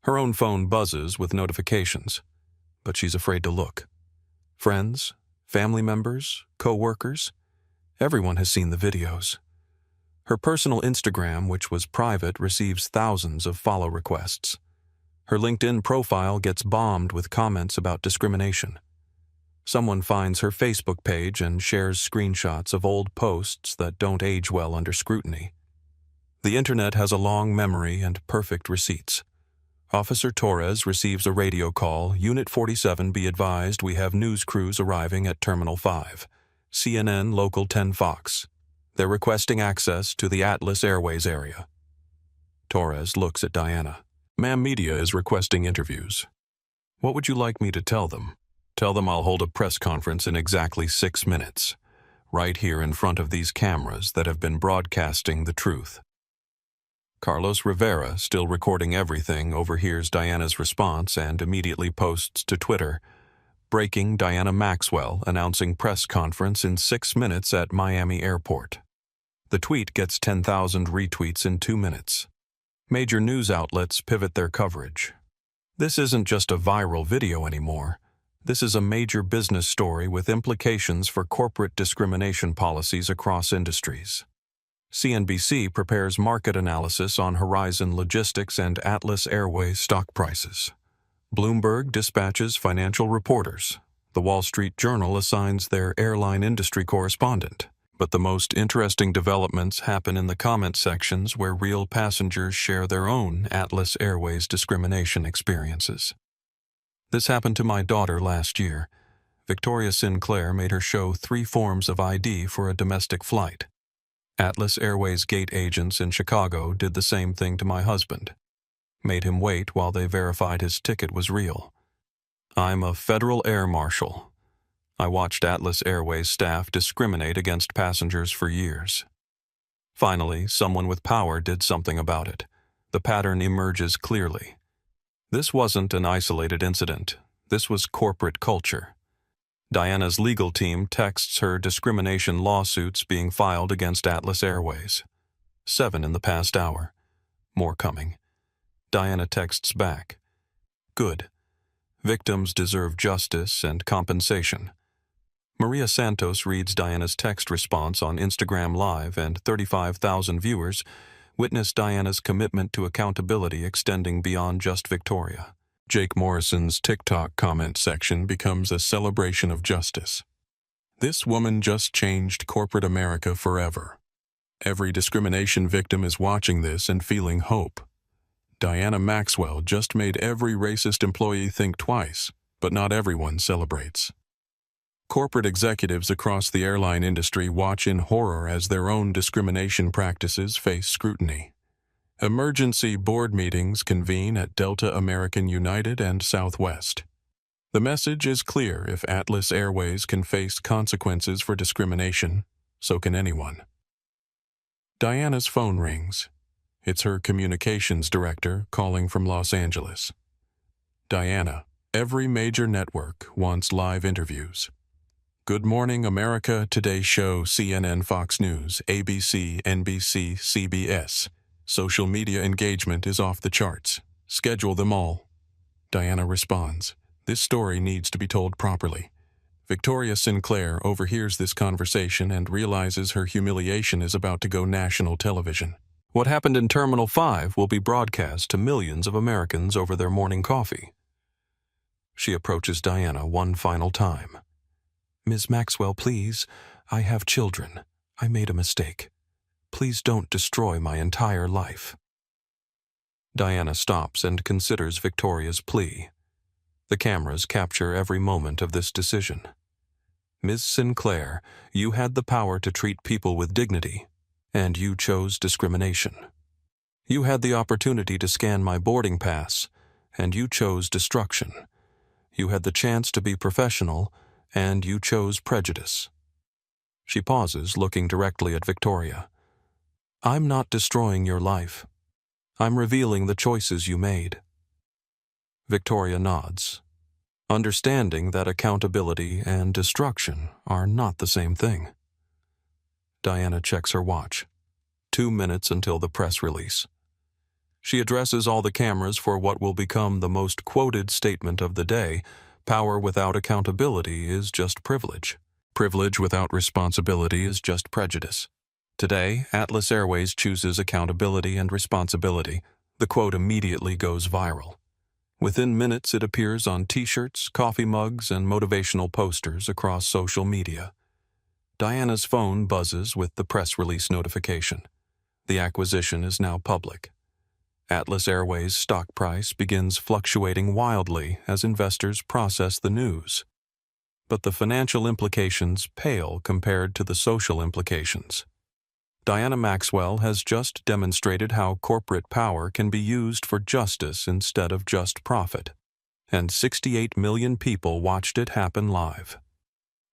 Her own phone buzzes with notifications, but she's afraid to look. Friends, family members, co-workers, everyone has seen the videos. Her personal Instagram, which was private, receives thousands of follow requests. Her LinkedIn profile gets bombed with comments about discrimination. Someone finds her Facebook page and shares screenshots of old posts that don't age well under scrutiny. The internet has a long memory and perfect receipts. Officer Torres receives a radio call. "Unit 47, be advised, we have news crews arriving at Terminal 5. CNN Local 10 Fox. They're requesting access to the Atlas Airways area." Torres looks at Diana. "Ma'am, media is requesting interviews. What would you like me to tell them?" "Tell them I'll hold a press conference in exactly 6 minutes, right here in front of these cameras that have been broadcasting the truth." Carlos Rivera, still recording everything, overhears Diana's response and immediately posts to Twitter, "Breaking: Diana Maxwell announcing press conference in 6 minutes at Miami Airport." The tweet gets 10,000 retweets in 2 minutes. Major news outlets pivot their coverage. This isn't just a viral video anymore. This is a major business story with implications for corporate discrimination policies across industries. CNBC prepares market analysis on Horizon Logistics and Atlas Airways stock prices. Bloomberg dispatches financial reporters. The Wall Street Journal assigns their airline industry correspondent. But the most interesting developments happen in the comment sections where real passengers share their own Atlas Airways discrimination experiences. This happened to my daughter last year. Victoria Sinclair made her show 3 forms of ID for a domestic flight. Atlas Airways gate agents in Chicago did the same thing to my husband. Made him wait while they verified his ticket was real. I'm a federal air marshal. I watched Atlas Airways staff discriminate against passengers for years. Finally, someone with power did something about it. The pattern emerges clearly. This wasn't an isolated incident. This was corporate culture. Diana's legal team texts her discrimination lawsuits being filed against Atlas Airways. 7 in the past hour. More coming. Diana texts back. "Good. Victims deserve justice and compensation." Maria Santos reads Diana's text response on Instagram Live, and 35,000 viewers witness Diana's commitment to accountability extending beyond just Victoria. Jake Morrison's TikTok comment section becomes a celebration of justice. "This woman just changed corporate America forever." Every discrimination victim is watching this and feeling hope. Diana Maxwell just made every racist employee think twice, but not everyone celebrates. Corporate executives across the airline industry watch in horror as their own discrimination practices face scrutiny. Emergency board meetings convene at Delta American United and Southwest. The message is clear: if Atlas Airways can face consequences for discrimination, so can anyone. Diana's phone rings. It's her communications director calling from Los Angeles. "Diana, every major network wants live interviews. Good Morning America, Today Show, CNN, Fox News, ABC, NBC, CBS. Social media engagement is off the charts. Schedule them all." Diana responds, "This story needs to be told properly." Victoria Sinclair overhears this conversation and realizes her humiliation is about to go national television. What happened in Terminal 5 will be broadcast to millions of Americans over their morning coffee. She approaches Diana one final time. "Ms. Maxwell, please. I have children. I made a mistake. Please don't destroy my entire life." Diana stops and considers Victoria's plea. The cameras capture every moment of this decision. Ms. Sinclair, you had the power to treat people with dignity, and you chose discrimination. You had the opportunity to scan my boarding pass, and you chose destruction. You had the chance to be professional, and you chose prejudice. She pauses, looking directly at Victoria. I'm not destroying your life. I'm revealing the choices you made. Victoria nods, understanding that accountability and destruction are not the same thing. Diana checks her watch. 2 minutes until the press release. She addresses all the cameras for what will become the most quoted statement of the day: power without accountability is just privilege. Privilege without responsibility is just prejudice. Today, Atlas Airways chooses accountability and responsibility. The quote immediately goes viral. Within minutes, it appears on t-shirts, coffee mugs, and motivational posters across social media. Diana's phone buzzes with the press release notification. The acquisition is now public. Atlas Airways' stock price begins fluctuating wildly as investors process the news. But the financial implications pale compared to the social implications. Diana Maxwell has just demonstrated how corporate power can be used for justice instead of just profit. And 68 million people watched it happen live.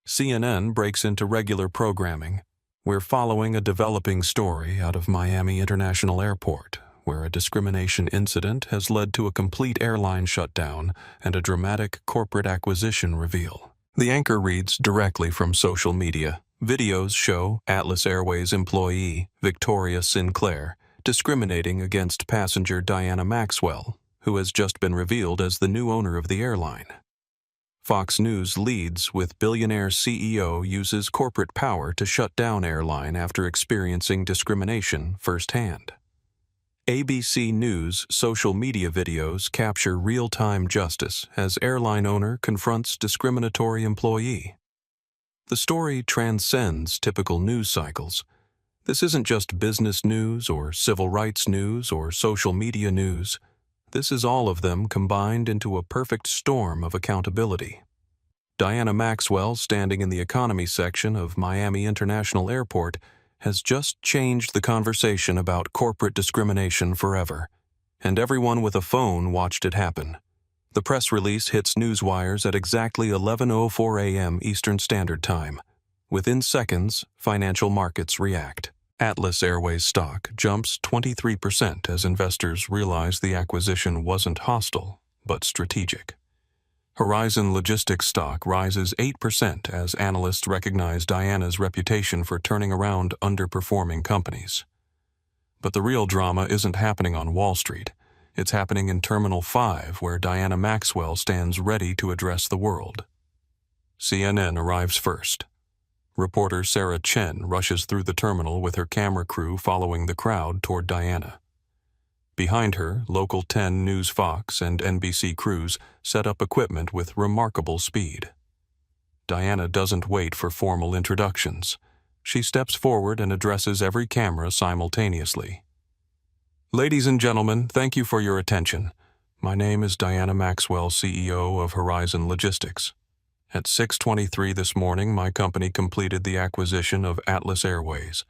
CNN breaks into regular programming. We're following a developing story out of Miami International Airport, where a discrimination incident has led to a complete airline shutdown and a dramatic corporate acquisition reveal. The anchor reads directly from social media. Videos show Atlas Airways employee Victoria Sinclair discriminating against passenger Diana Maxwell, who has just been revealed as the new owner of the airline. Fox News leads with billionaire CEO uses corporate power to shut down airline after experiencing discrimination firsthand. ABC News social media videos capture real-time justice as airline owner confronts discriminatory employee. The story transcends typical news cycles. This isn't just business news or civil rights news or social media news. This is all of them combined into a perfect storm of accountability. Diana Maxwell, standing in the economy section of Miami International Airport, has just changed the conversation about corporate discrimination forever, and everyone with a phone watched it happen. The press release hits newswires at exactly 11:04 a.m. Eastern Standard Time. Within seconds, financial markets react. Atlas Airways stock jumps 23% as investors realize the acquisition wasn't hostile, but strategic. Horizon Logistics stock rises 8% as analysts recognize Diana's reputation for turning around underperforming companies. But the real drama isn't happening on Wall Street. It's happening in Terminal 5, where Diana Maxwell stands ready to address the world. CNN arrives first. Reporter Sarah Chen rushes through the terminal with her camera crew following the crowd toward Diana. Behind her, Local 10 News Fox and NBC crews set up equipment with remarkable speed. Diana doesn't wait for formal introductions. She steps forward and addresses every camera simultaneously. Ladies and gentlemen, thank you for your attention. My name is Diana Maxwell, CEO of Horizon Logistics. At 6:23 this morning, my company completed the acquisition of Atlas Airways.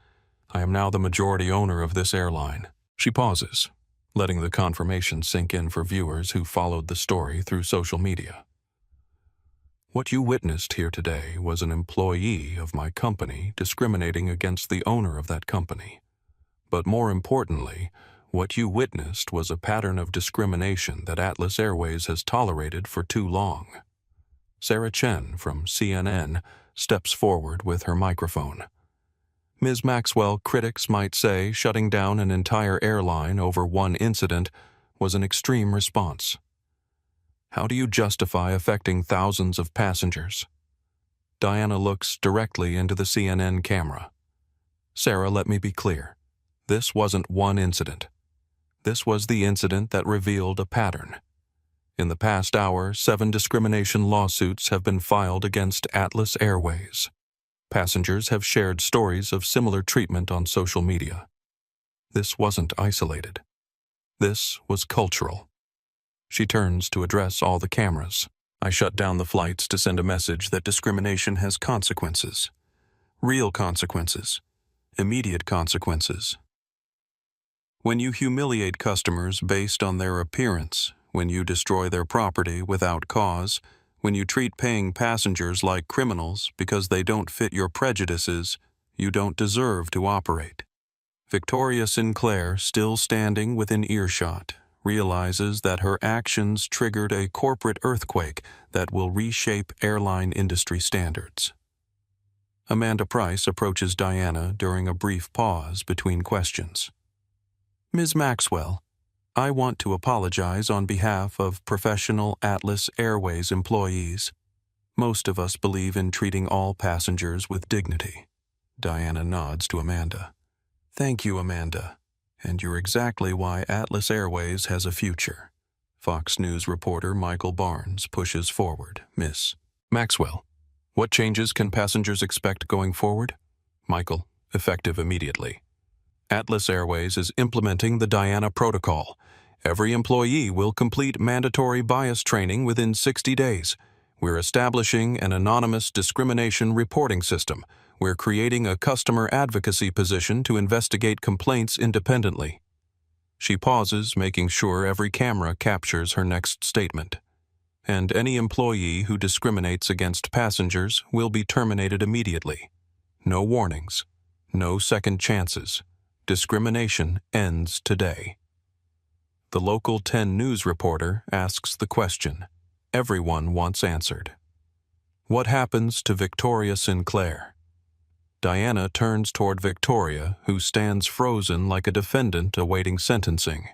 I am now the majority owner of this airline. She pauses, letting the confirmation sink in for viewers who followed the story through social media. What you witnessed here today was an employee of my company discriminating against the owner of that company. But more importantly, what you witnessed was a pattern of discrimination that Atlas Airways has tolerated for too long. Sarah Chen from CNN steps forward with her microphone. Ms. Maxwell, critics might say shutting down an entire airline over one incident was an extreme response. How do you justify affecting thousands of passengers? Diana looks directly into the CNN camera. Sarah, let me be clear. This wasn't one incident. This was the incident that revealed a pattern. In the past hour, 7 discrimination lawsuits have been filed against Atlas Airways. Passengers have shared stories of similar treatment on social media. This wasn't isolated. This was cultural. She turns to address all the cameras. I shut down the flights to send a message that discrimination has consequences. Real consequences. Immediate consequences. When you humiliate customers based on their appearance, when you destroy their property without cause, when you treat paying passengers like criminals because they don't fit your prejudices, you don't deserve to operate. Victoria Sinclair, still standing within earshot, realizes that her actions triggered a corporate earthquake that will reshape airline industry standards. Amanda Price approaches Diana during a brief pause between questions. Ms. Maxwell, I want to apologize on behalf of professional Atlas Airways employees. Most of us believe in treating all passengers with dignity. Diana nods to Amanda. Thank you, Amanda. And you're exactly why Atlas Airways has a future. Fox News reporter Michael Barnes pushes forward. Miss Maxwell, what changes can passengers expect going forward? Michael, effective immediately. Atlas Airways is implementing the Diana Protocol. Every employee will complete mandatory bias training within 60 days. We're establishing an anonymous discrimination reporting system. We're creating a customer advocacy position to investigate complaints independently. She pauses, making sure every camera captures her next statement. And any employee who discriminates against passengers will be terminated immediately. No warnings. No second chances. Discrimination ends today. The local 10 news reporter asks the question everyone wants answered. What happens to Victoria Sinclair? Diana turns toward Victoria, who stands frozen like a defendant awaiting sentencing.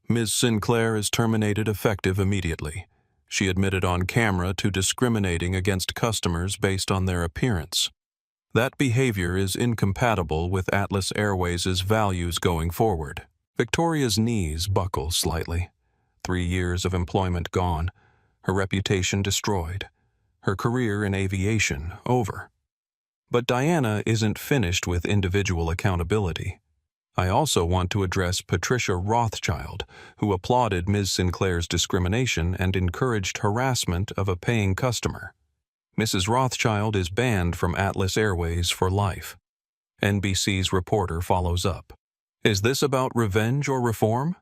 Ms. Sinclair is terminated effective immediately. She admitted on camera to discriminating against customers based on their appearance. That behavior is incompatible with Atlas Airways' values going forward. Victoria's knees buckle slightly. 3 years of employment gone, her reputation destroyed, her career in aviation over. But Diana isn't finished with individual accountability. I also want to address Patricia Rothschild, who applauded Ms. Sinclair's discrimination and encouraged harassment of a paying customer. Mrs. Rothschild is banned from Atlas Airways for life. NBC's reporter follows up. Is this about revenge or reform?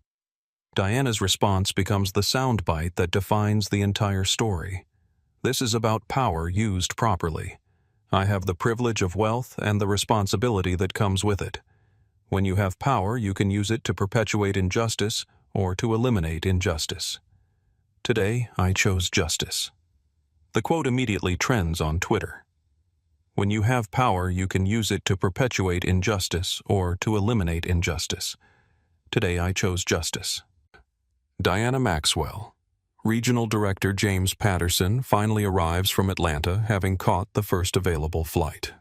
Diana's response becomes the soundbite that defines the entire story. This is about power used properly. I have the privilege of wealth and the responsibility that comes with it. When you have power, you can use it to perpetuate injustice or to eliminate injustice. Today, I chose justice. The quote immediately trends on Twitter. When you have power, you can use it to perpetuate injustice or to eliminate injustice. Today, I chose justice. Diana Maxwell. Regional Director James Patterson finally arrives from Atlanta, having caught the first available flight.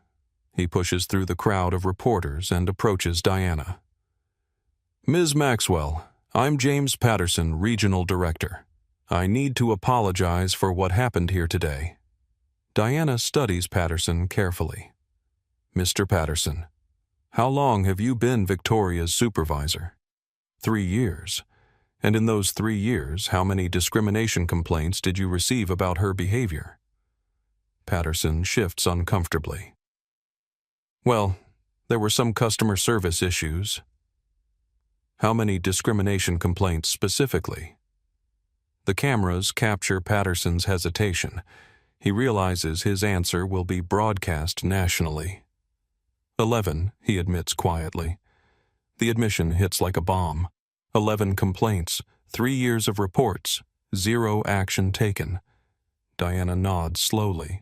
He pushes through the crowd of reporters and approaches Diana. Ms. Maxwell, I'm James Patterson, Regional Director. I need to apologize for what happened here today. Diana studies Patterson carefully. Mr. Patterson, how long have you been Victoria's supervisor? 3 years. And in those 3 years, how many discrimination complaints did you receive about her behavior? Patterson shifts uncomfortably. Well, there were some customer service issues. How many discrimination complaints specifically? The cameras capture Patterson's hesitation. He realizes his answer will be broadcast nationally. 11, he admits quietly. The admission hits like a bomb. 11 complaints, 3 years of reports, 0 action taken. Diana nods slowly.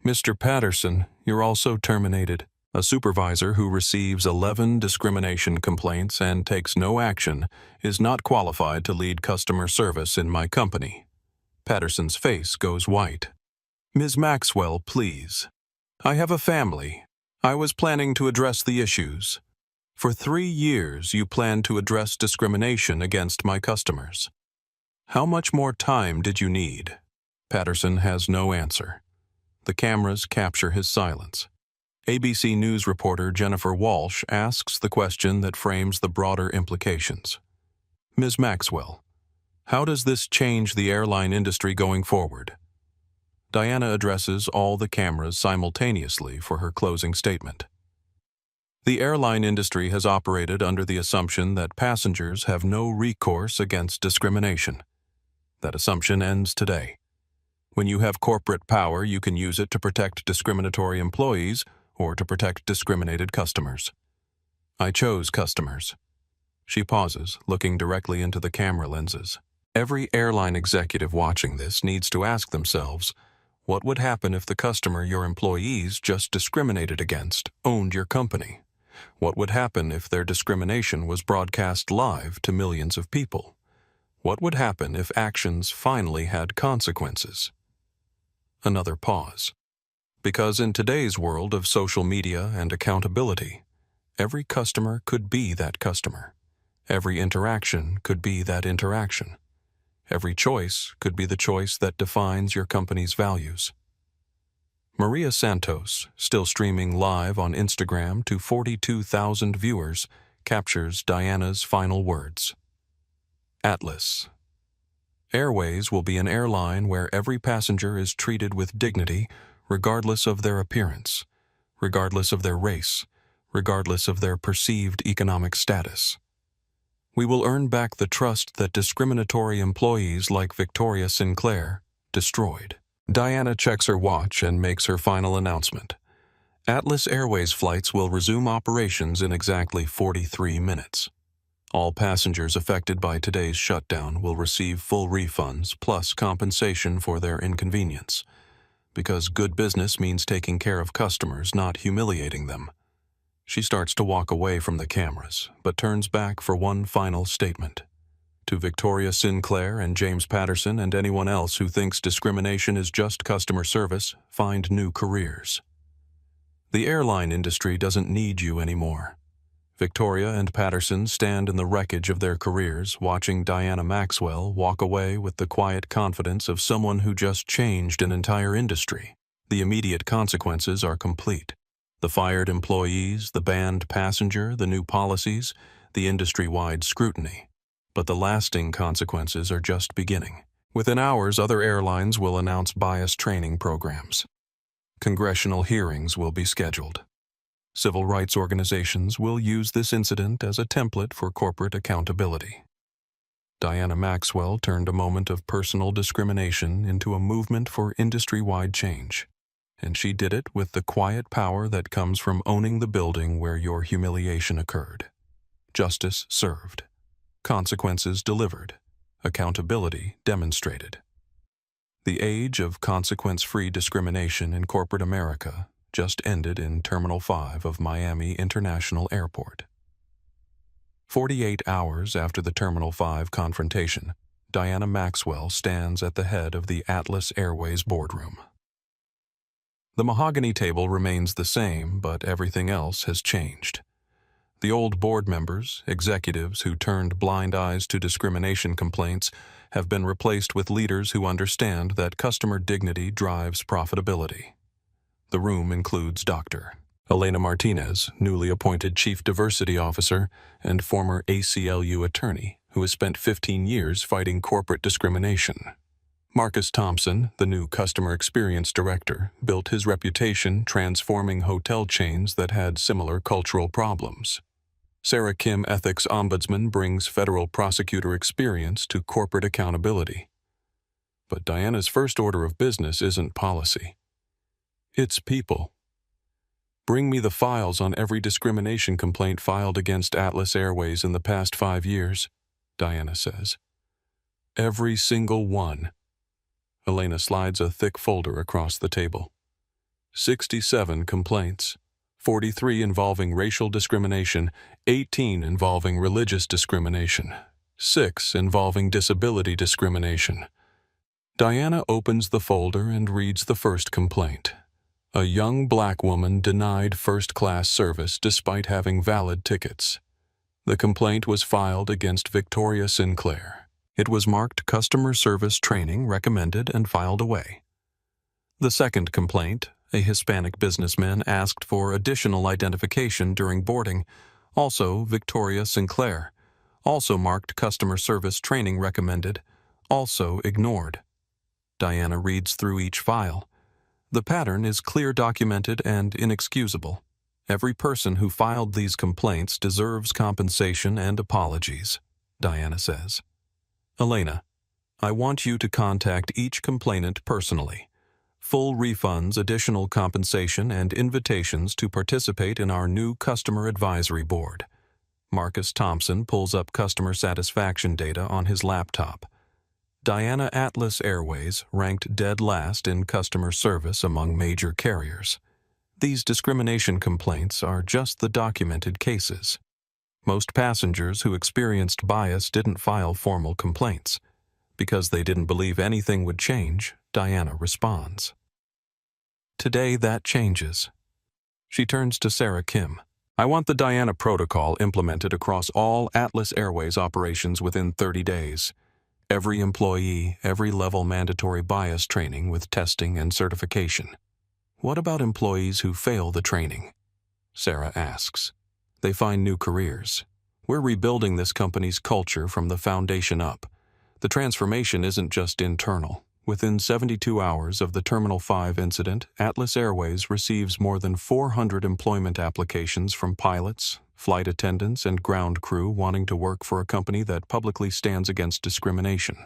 Mr. Patterson, you're also terminated. A supervisor who receives 11 discrimination complaints and takes no action is not qualified to lead customer service in my company. Patterson's face goes white. Ms. Maxwell, please. I have a family. I was planning to address the issues. For 3 years, you planned to address discrimination against my customers. How much more time did you need? Patterson has no answer. The cameras capture his silence. ABC News reporter Jennifer Walsh asks the question that frames the broader implications. Ms. Maxwell, how does this change the airline industry going forward? Diana addresses all the cameras simultaneously for her closing statement. The airline industry has operated under the assumption that passengers have no recourse against discrimination. That assumption ends today. When you have corporate power, you can use it to protect discriminatory employees or to protect discriminated customers. I chose customers. She pauses, looking directly into the camera lenses. Every airline executive watching this needs to ask themselves, what would happen if the customer your employees just discriminated against owned your company? What would happen if their discrimination was broadcast live to millions of people? What would happen if actions finally had consequences? Another pause. Because in today's world of social media and accountability, every customer could be that customer. Every interaction could be that interaction. Every choice could be the choice that defines your company's values. Maria Santos, still streaming live on Instagram to 42,000 viewers, captures Diana's final words. Atlas. Airways will be an airline where every passenger is treated with dignity, regardless of their appearance, regardless of their race, regardless of their perceived economic status. We will earn back the trust that discriminatory employees like Victoria Sinclair destroyed. Diana checks her watch and makes her final announcement. Atlas Airways flights will resume operations in exactly 43 minutes. All passengers affected by today's shutdown will receive full refunds plus compensation for their inconvenience. Because good business means taking care of customers, not humiliating them. She starts to walk away from the cameras, but turns back for one final statement. To Victoria Sinclair and James Patterson and anyone else who thinks discrimination is just customer service, find new careers. The airline industry doesn't need you anymore. Victoria and Patterson stand in the wreckage of their careers, watching Diana Maxwell walk away with the quiet confidence of someone who just changed an entire industry. The immediate consequences are complete. The fired employees, the banned passenger, the new policies, the industry-wide scrutiny. But the lasting consequences are just beginning. Within hours, other airlines will announce bias training programs. Congressional hearings will be scheduled. Civil rights organizations will use this incident as a template for corporate accountability. Diana Maxwell turned a moment of personal discrimination into a movement for industry-wide change. And she did it with the quiet power that comes from owning the building where your humiliation occurred. Justice served. Consequences delivered. Accountability demonstrated. The age of consequence-free discrimination in corporate America just ended in Terminal 5 of Miami International Airport. 48 hours after the Terminal 5 confrontation, Diana Maxwell stands at the head of the Atlas Airways boardroom. The mahogany table remains the same, but everything else has changed. The old board members, executives who turned blind eyes to discrimination complaints, have been replaced with leaders who understand that customer dignity drives profitability. The room includes Dr. Elena Martinez, newly appointed Chief Diversity Officer and former ACLU attorney, who has spent 15 years fighting corporate discrimination. Marcus Thompson, the new Customer Experience Director, built his reputation transforming hotel chains that had similar cultural problems. Sarah Kim, Ethics Ombudsman, brings federal prosecutor experience to corporate accountability. But Diana's first order of business isn't policy. It's people. Bring me the files on every discrimination complaint filed against Atlas Airways in the past 5 years, Diana says. Every single one. Elena slides a thick folder across the table. 67 complaints. 43 involving racial discrimination, 18 involving religious discrimination, 6 involving disability discrimination. Diana opens the folder and reads the first complaint. A young black woman denied first-class service despite having valid tickets. The complaint was filed against Victoria Sinclair. It was marked customer service training recommended and filed away. The second complaint, a Hispanic businessman asked for additional identification during boarding, also Victoria Sinclair, Also marked customer service training recommended, also ignored. Diana reads through each file. The pattern is clear, documented, and inexcusable. Every person who filed these complaints deserves compensation and apologies, Diana says. Elena, I want you to contact each complainant personally. Full refunds, additional compensation, and invitations to participate in our new customer advisory board. Marcus Thompson pulls up customer satisfaction data on his laptop. Diana Atlas Airways ranked dead last in customer service among major carriers. These discrimination complaints are just the documented cases. Most passengers who experienced bias didn't file formal complaints. Because they didn't believe anything would change, Diana responds. Today that changes. She turns to Sarah Kim. I want the Diana protocol implemented across all Atlas Airways operations within 30 days. Every employee, every level mandatory bias training with testing and certification. What about employees who fail the training? Sarah asks. They find new careers. We're rebuilding this company's culture from the foundation up. The transformation isn't just internal. Within 72 hours of the Terminal 5 incident, Atlas Airways receives more than 400 employment applications from pilots, flight attendants, and ground crew wanting to work for a company that publicly stands against discrimination.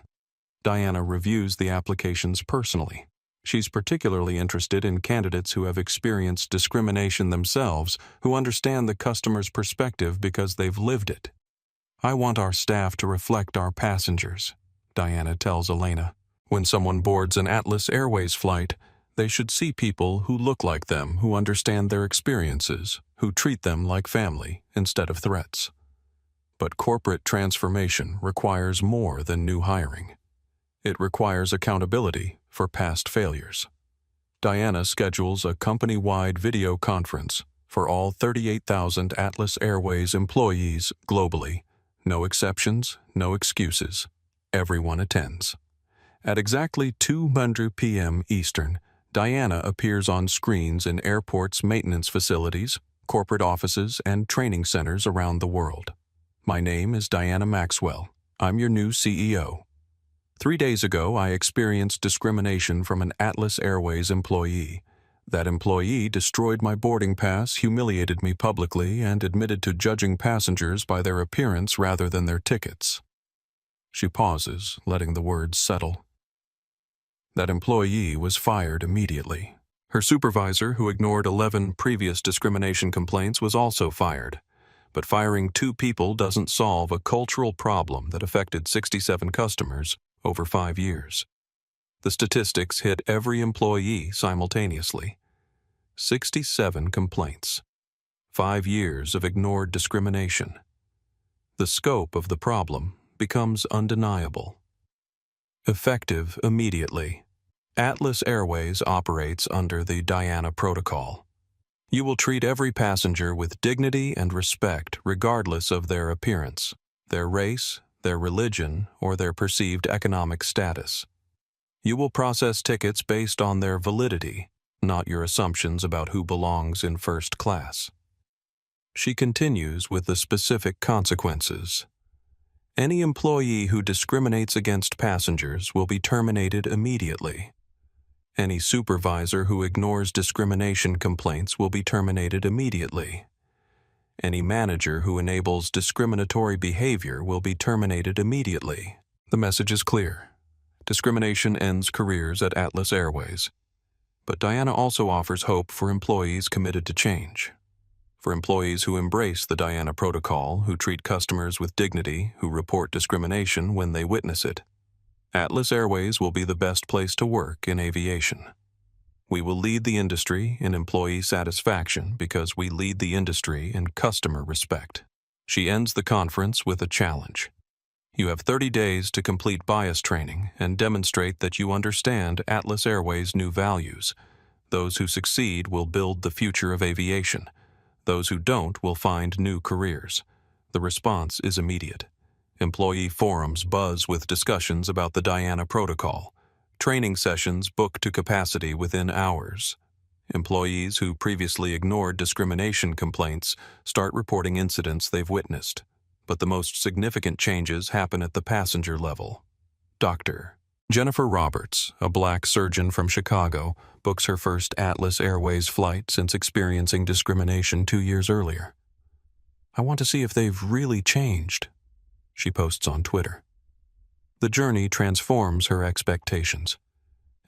Diana reviews the applications personally. She's particularly interested in candidates who have experienced discrimination themselves, who understand the customer's perspective because they've lived it. I want our staff to reflect our passengers, Diana tells Elena. When someone boards an Atlas Airways flight, they should see people who look like them, who understand their experiences, who treat them like family instead of threats. But corporate transformation requires more than new hiring. It requires accountability for past failures. Diana schedules a company-wide video conference for all 38,000 Atlas Airways employees globally. No exceptions, no excuses. Everyone attends. At exactly 2:00 p.m. Eastern, Diana appears on screens in airports, maintenance facilities, corporate offices, and training centers around the world. My name is Diana Maxwell. I'm your new CEO. 3 days ago, I experienced discrimination from an Atlas Airways employee. That employee destroyed my boarding pass, humiliated me publicly, and admitted to judging passengers by their appearance rather than their tickets. She pauses, letting the words settle. That employee was fired immediately. Her supervisor, who ignored 11 previous discrimination complaints, was also fired. But firing 2 people doesn't solve a cultural problem that affected 67 customers over 5 years. The statistics hit every employee simultaneously. 67 complaints. 5 years of ignored discrimination. The scope of the problem becomes undeniable. Effective immediately. Atlas Airways operates under the Diana Protocol. You will treat every passenger with dignity and respect regardless of their appearance, their race, their religion, or their perceived economic status. You will process tickets based on their validity, not your assumptions about who belongs in first class. She continues with the specific consequences. Any employee who discriminates against passengers will be terminated immediately. Any supervisor who ignores discrimination complaints will be terminated immediately. Any manager who enables discriminatory behavior will be terminated immediately. The message is clear. Discrimination ends careers at Atlas Airways. But Diana also offers hope for employees committed to change. For employees who embrace the Diana Protocol, who treat customers with dignity, who report discrimination when they witness it. Atlas Airways will be the best place to work in aviation. We will lead the industry in employee satisfaction because we lead the industry in customer respect. She ends the conference with a challenge. You have 30 days to complete bias training and demonstrate that you understand Atlas Airways' new values. Those who succeed will build the future of aviation. Those who don't will find new careers. The response is immediate. Employee forums buzz with discussions about the Diana Protocol. Training sessions book to capacity within hours. Employees who previously ignored discrimination complaints start reporting incidents they've witnessed. But the most significant changes happen at the passenger level. Dr. Jennifer Roberts, a black surgeon from Chicago, books her first Atlas Airways flight since experiencing discrimination 2 years earlier. "I want to see if they've really changed," she posts on Twitter. The journey transforms her expectations.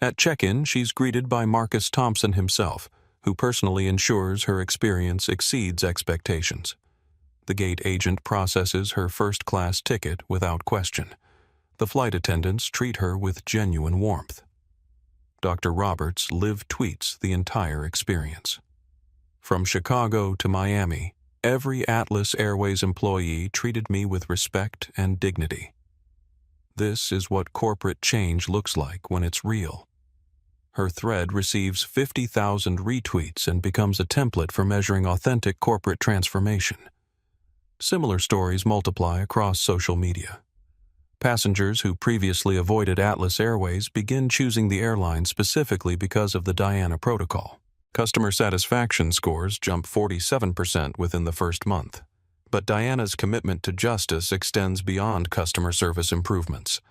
At check-in, she's greeted by Marcus Thompson himself, who personally ensures her experience exceeds expectations. The gate agent processes her first-class ticket without question. The flight attendants treat her with genuine warmth. Dr. Roberts live tweets the entire experience. "From Chicago to Miami, every Atlas Airways employee treated me with respect and dignity. This is what corporate change looks like when it's real." Her thread receives 50,000 retweets and becomes a template for measuring authentic corporate transformation. Similar stories multiply across social media. Passengers who previously avoided Atlas Airways begin choosing the airline specifically because of the Diana protocol. Customer satisfaction scores jump 47% within the first month. But Diana's commitment to justice extends beyond customer service improvements.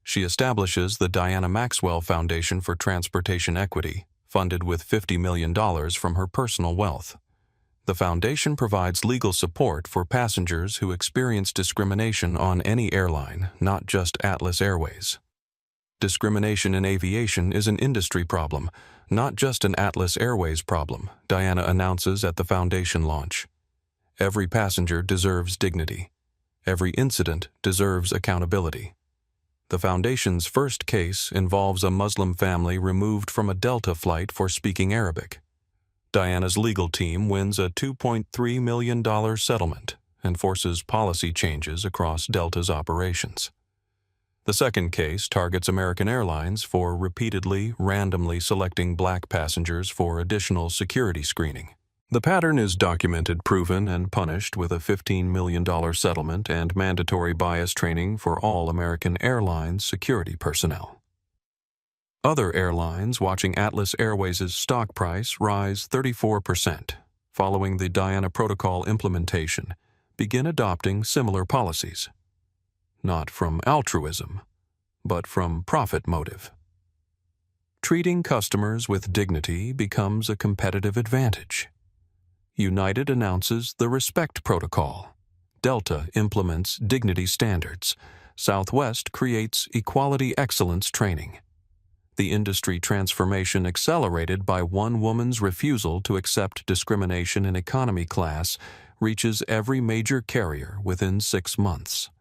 She establishes the Diana Maxwell Foundation for Transportation Equity, funded with $50 million from her personal wealth. The foundation provides legal support for passengers who experience discrimination on any airline, not just Atlas Airways. Discrimination in aviation is an industry problem, not just an Atlas Airways problem, Diana announces at the foundation launch. Every passenger deserves dignity. Every incident deserves accountability. The foundation's first case involves a Muslim family removed from a Delta flight for speaking Arabic. Diana's legal team wins a $2.3 million settlement and forces policy changes across Delta's operations. The second case targets American Airlines for repeatedly, randomly selecting black passengers for additional security screening. The pattern is documented, proven, and punished with a $15 million settlement and mandatory bias training for all American Airlines security personnel. Other airlines watching Atlas Airways' stock price rise 34% following the Diana Protocol implementation, begin adopting similar policies. Not from altruism, but from profit motive. Treating customers with dignity becomes a competitive advantage. United announces the Respect Protocol. Delta implements dignity standards. Southwest creates equality excellence training. The industry transformation accelerated by one woman's refusal to accept discrimination in economy class reaches every major carrier within 6 months.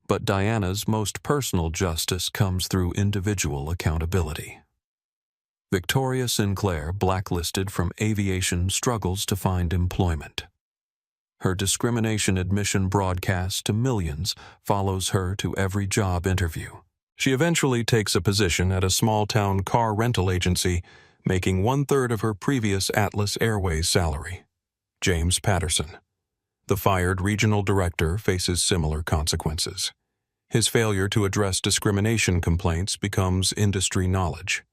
But Diana's most personal justice comes through individual accountability. Victoria Sinclair, blacklisted from aviation, struggles to find employment. Her discrimination admission broadcast to millions follows her to every job interview. She eventually takes a position at a small-town car rental agency, making 1/3 of her previous Atlas Airways salary. James Patterson, the fired regional director, faces similar consequences. His failure to address discrimination complaints becomes industry knowledge.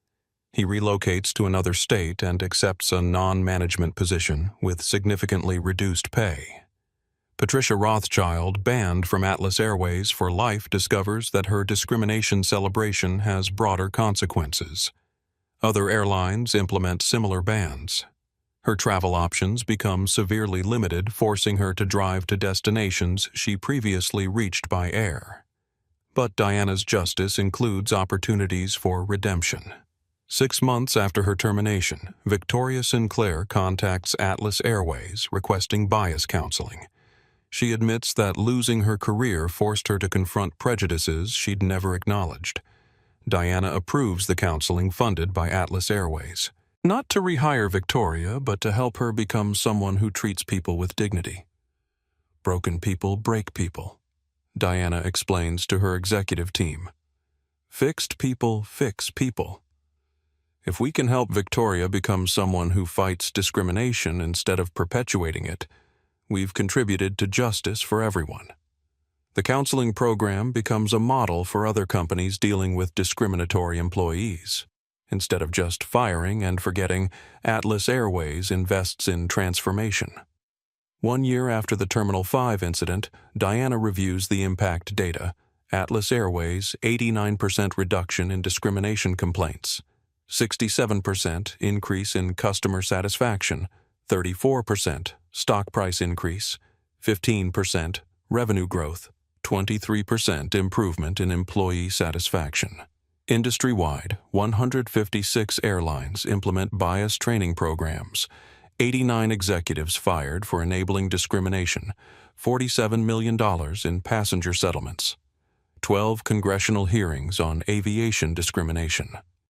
He relocates to another state and accepts a non-management position with significantly reduced pay. Patricia Rothschild, banned from Atlas Airways for life, discovers that her discrimination celebration has broader consequences. Other airlines implement similar bans. Her travel options become severely limited, forcing her to drive to destinations she previously reached by air. But Diana's justice includes opportunities for redemption. 6 months after her termination, Victoria Sinclair contacts Atlas Airways requesting bias counseling. She admits that losing her career forced her to confront prejudices she'd never acknowledged. Diana approves the counseling funded by Atlas Airways, not to rehire Victoria, but to help her become someone who treats people with dignity. Broken people break people, Diana explains to her executive team. Fixed people fix people. If we can help Victoria become someone who fights discrimination instead of perpetuating it, we've contributed to justice for everyone. The counseling program becomes a model for other companies dealing with discriminatory employees. Instead of just firing and forgetting, Atlas Airways invests in transformation. 1 year after the Terminal 5 incident, Diana reviews the impact data. Atlas Airways, 89% reduction in discrimination complaints, 67% increase in customer satisfaction, 34% stock price increase, 15% revenue growth, 23% improvement in employee satisfaction. Industry-wide, 156 airlines implement bias training programs, 89 executives fired for enabling discrimination, $47 million in passenger settlements, 12 congressional hearings on aviation discrimination.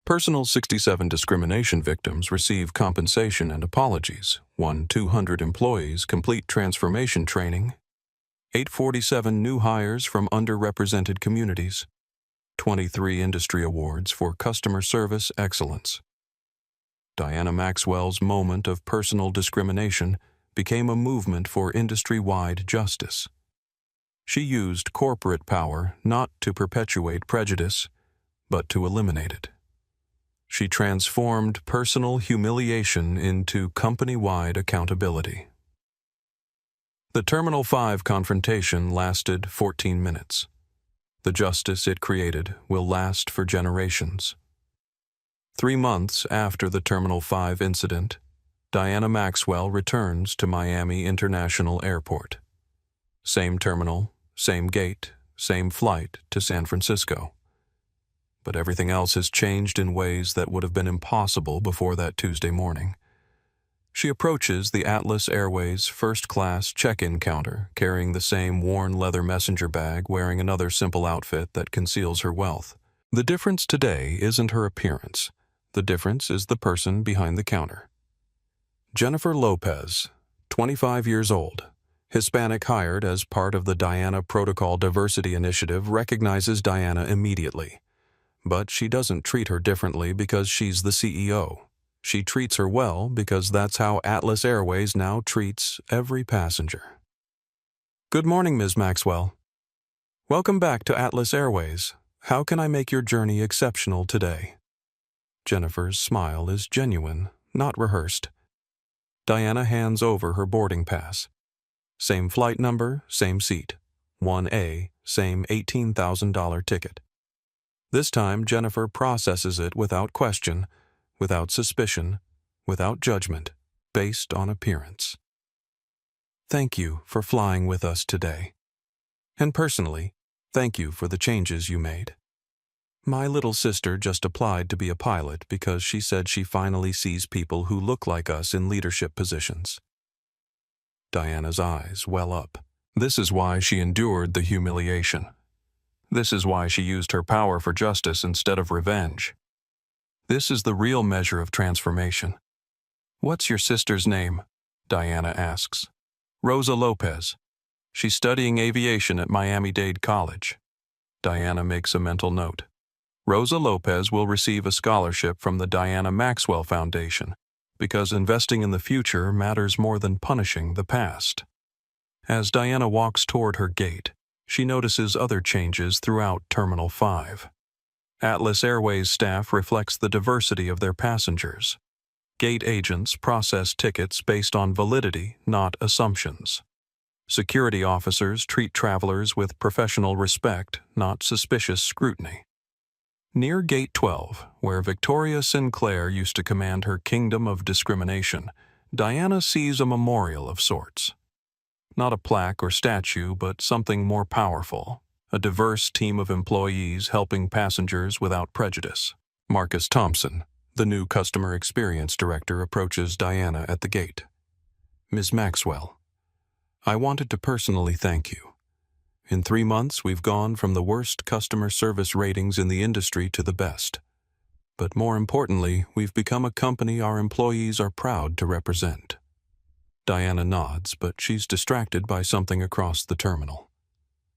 Personal 67 discrimination victims receive compensation and apologies. 200 employees complete transformation training. 847 new hires from underrepresented communities. 23 industry awards for customer service excellence. Diana Maxwell's moment of personal discrimination became a movement for industry-wide justice. She used corporate power not to perpetuate prejudice, but to eliminate it. She transformed personal humiliation into company-wide accountability. The Terminal 5 confrontation lasted 14 minutes. The justice it created will last for generations. 3 months after the Terminal 5 incident, Diana Maxwell returns to Miami International Airport. Same terminal, same gate, same flight to San Francisco. But everything else has changed in ways that would have been impossible before that Tuesday morning. She approaches the Atlas Airways first-class check-in counter, carrying the same worn leather messenger bag, wearing another simple outfit that conceals her wealth. The difference today isn't her appearance. The difference is the person behind the counter. Jennifer Lopez, 25 years old, Hispanic, hired as part of the Diana Protocol Diversity Initiative, recognizes Diana immediately. But she doesn't treat her differently because she's the CEO. She treats her well because that's how Atlas Airways now treats every passenger. Good morning, Ms. Maxwell. Welcome back to Atlas Airways. How can I make your journey exceptional today? Jennifer's smile is genuine, not rehearsed. Diana hands over her boarding pass. Same flight number, same seat. 1A, same $18,000 ticket. This time, Jennifer processes it without question, without suspicion, without judgment, based on appearance. Thank you for flying with us today. And personally, thank you for the changes you made. My little sister just applied to be a pilot because she said she finally sees people who look like us in leadership positions. Diana's eyes well up. This is why she endured the humiliation. This is why she used her power for justice instead of revenge. This is the real measure of transformation. What's your sister's name? Diana asks. Rosa Lopez. She's studying aviation at Miami-Dade College. Diana makes a mental note. Rosa Lopez will receive a scholarship from the Diana Maxwell Foundation because investing in the future matters more than punishing the past. As Diana walks toward her gate, she notices other changes throughout Terminal 5. Atlas Airways staff reflects the diversity of their passengers. Gate agents process tickets based on validity, not assumptions. Security officers treat travelers with professional respect, not suspicious scrutiny. Near Gate 12, where Victoria Sinclair used to command her kingdom of discrimination, Diana sees a memorial of sorts. Not a plaque or statue, but something more powerful. A diverse team of employees helping passengers without prejudice. Marcus Thompson, the new customer experience director, approaches Diana at the gate. Ms. Maxwell, I wanted to personally thank you. In 3 months, we've gone from the worst customer service ratings in the industry to the best. But more importantly, we've become a company our employees are proud to represent. Diana nods, but she's distracted by something across the terminal.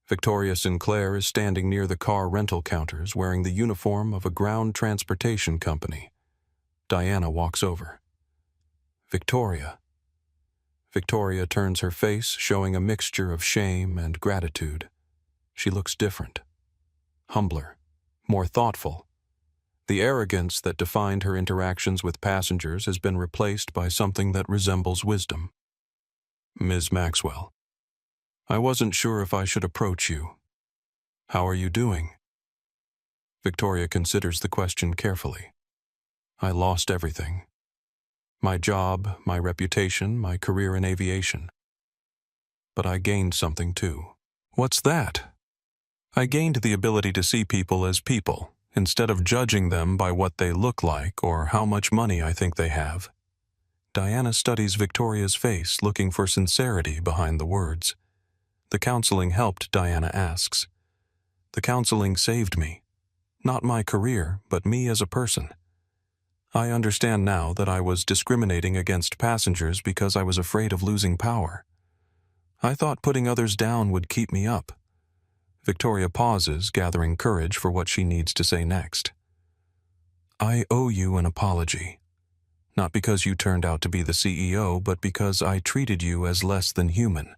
Victoria Sinclair is standing near the car rental counters wearing the uniform of a ground transportation company. Diana walks over. Victoria. Victoria turns her face, showing a mixture of shame and gratitude. She looks different. Humbler. More thoughtful. The arrogance that defined her interactions with passengers has been replaced by something that resembles wisdom. Ms. Maxwell. I wasn't sure if I should approach you. How are you doing? Victoria considers the question carefully. I lost everything. My job, my reputation, my career in aviation. But I gained something too. What's that? I gained the ability to see people as people, instead of judging them by what they look like or how much money I think they have. Diana studies Victoria's face, looking for sincerity behind the words. The counseling helped, Diana asks. The counseling saved me. Not my career, but me as a person. I understand now that I was discriminating against passengers because I was afraid of losing power. I thought putting others down would keep me up. Victoria pauses, gathering courage for what she needs to say next. I owe you an apology. Not because you turned out to be the CEO, but because I treated you as less than human.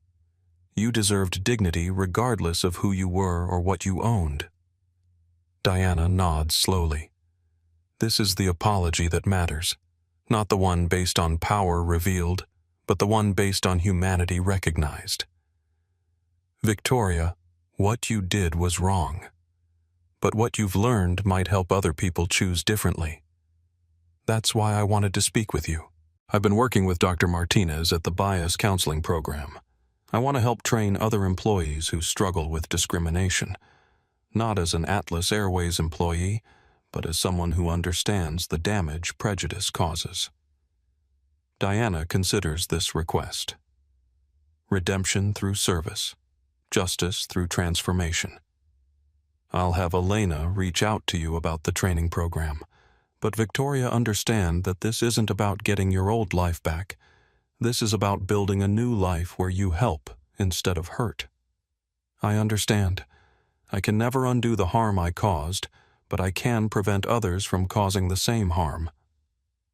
You deserved dignity regardless of who you were or what you owned. Diana nods slowly. This is the apology that matters, not the one based on power revealed, but the one based on humanity recognized. Victoria, what you did was wrong. But what you've learned might help other people choose differently. That's why I wanted to speak with you. I've been working with Dr. Martinez at the Bias Counseling Program. I want to help train other employees who struggle with discrimination, not as an Atlas Airways employee, but as someone who understands the damage prejudice causes. Diana considers this request. Redemption through service, justice through transformation. I'll have Elena reach out to you about the training program, but Victoria, understand that this isn't about getting your old life back. This is about building a new life where you help instead of hurt. I understand. I can never undo the harm I caused, but I can prevent others from causing the same harm.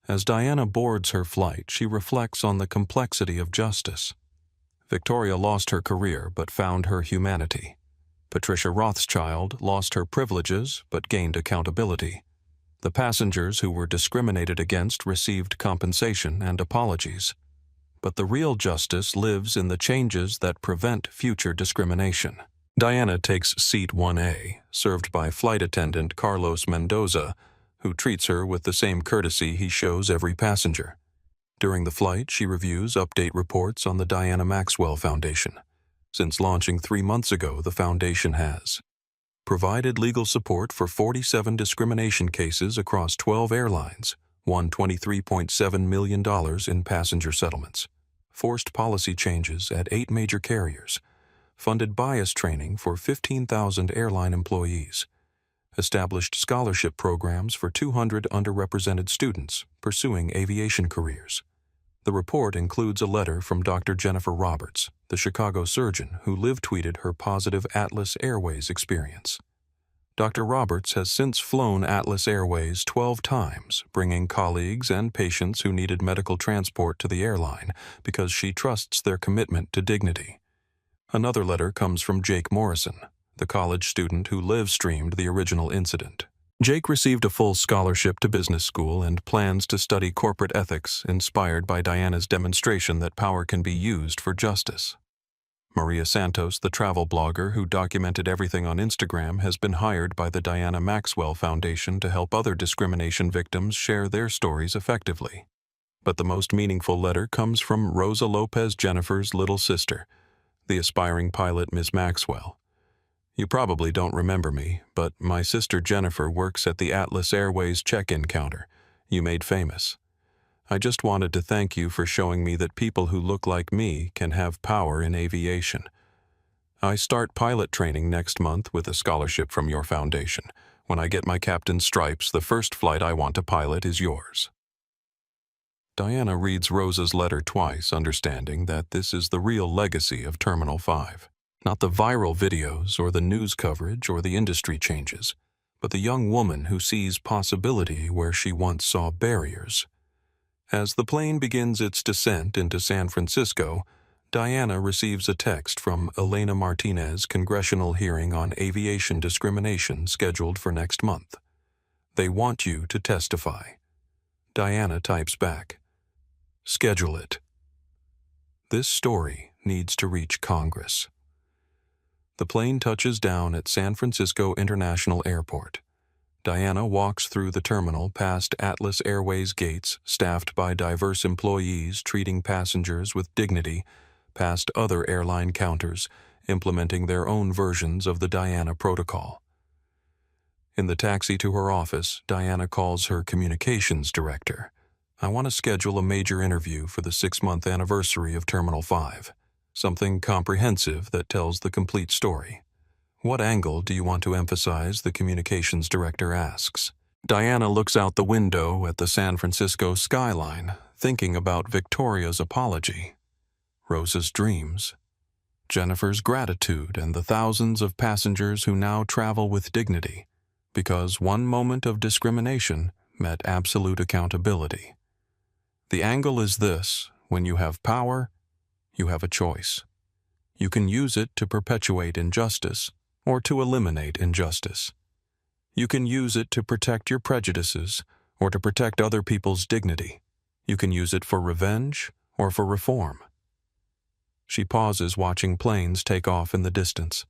As Diana boards her flight, she reflects on the complexity of justice. Victoria lost her career but found her humanity. Patricia Rothschild lost her privileges but gained accountability. The passengers who were discriminated against received compensation and apologies. But the real justice lives in the changes that prevent future discrimination. Diana takes seat 1A, served by flight attendant Carlos Mendoza, who treats her with the same courtesy he shows every passenger. During the flight, she reviews update reports on the Diana Maxwell Foundation. Since launching 3 months ago, the foundation has provided legal support for 47 discrimination cases across 12 airlines, won $23.7 million in passenger settlements, forced policy changes at 8 major carriers, funded bias training for 15,000 airline employees, established scholarship programs for 200 underrepresented students pursuing aviation careers. The report includes a letter from Dr. Jennifer Roberts, the Chicago surgeon who live-tweeted her positive Atlas Airways experience. Dr. Roberts has since flown Atlas Airways 12 times, bringing colleagues and patients who needed medical transport to the airline because she trusts their commitment to dignity. Another letter comes from Jake Morrison, the college student who live-streamed the original incident. Jake received a full scholarship to business school and plans to study corporate ethics, inspired by Diana's demonstration that power can be used for justice. Maria Santos, the travel blogger who documented everything on Instagram, has been hired by the Diana Maxwell Foundation to help other discrimination victims share their stories effectively. But the most meaningful letter comes from Rosa Lopez Jennifer's little sister, the aspiring pilot Ms. Maxwell. You probably don't remember me, but my sister Jennifer works at the Atlas Airways check-in counter you made famous. I just wanted to thank you for showing me that people who look like me can have power in aviation. I start pilot training next month with a scholarship from your foundation. When I get my captain's stripes, the first flight I want to pilot is yours. Diana reads Rosa's letter twice, understanding that this is the real legacy of Terminal 5. Not the viral videos or the news coverage or the industry changes, but the young woman who sees possibility where she once saw barriers. As the plane begins its descent into San Francisco, Diana receives a text from Elena Martinez congressional hearing on aviation discrimination scheduled for next month. They want you to testify. Diana types back, schedule it. This story needs to reach Congress. The plane touches down at San Francisco International Airport. Diana walks through the terminal past Atlas Airways gates staffed by diverse employees treating passengers with dignity, past other airline counters implementing their own versions of the Diana protocol. In the taxi to her office, Diana calls her communications director. "I want to schedule a major interview for the 6-month anniversary of Terminal 5. Something comprehensive that tells the complete story." "What angle do you want to emphasize?" the communications director asks. Diana looks out the window at the San Francisco skyline, thinking about Victoria's apology, Rosa's dreams, Jennifer's gratitude, and the thousands of passengers who now travel with dignity, because one moment of discrimination met absolute accountability. The angle is this: when you have power, you have a choice. You can use it to perpetuate injustice or to eliminate injustice. You can use it to protect your prejudices or to protect other people's dignity. You can use it for revenge or for reform. She pauses, watching planes take off in the distance.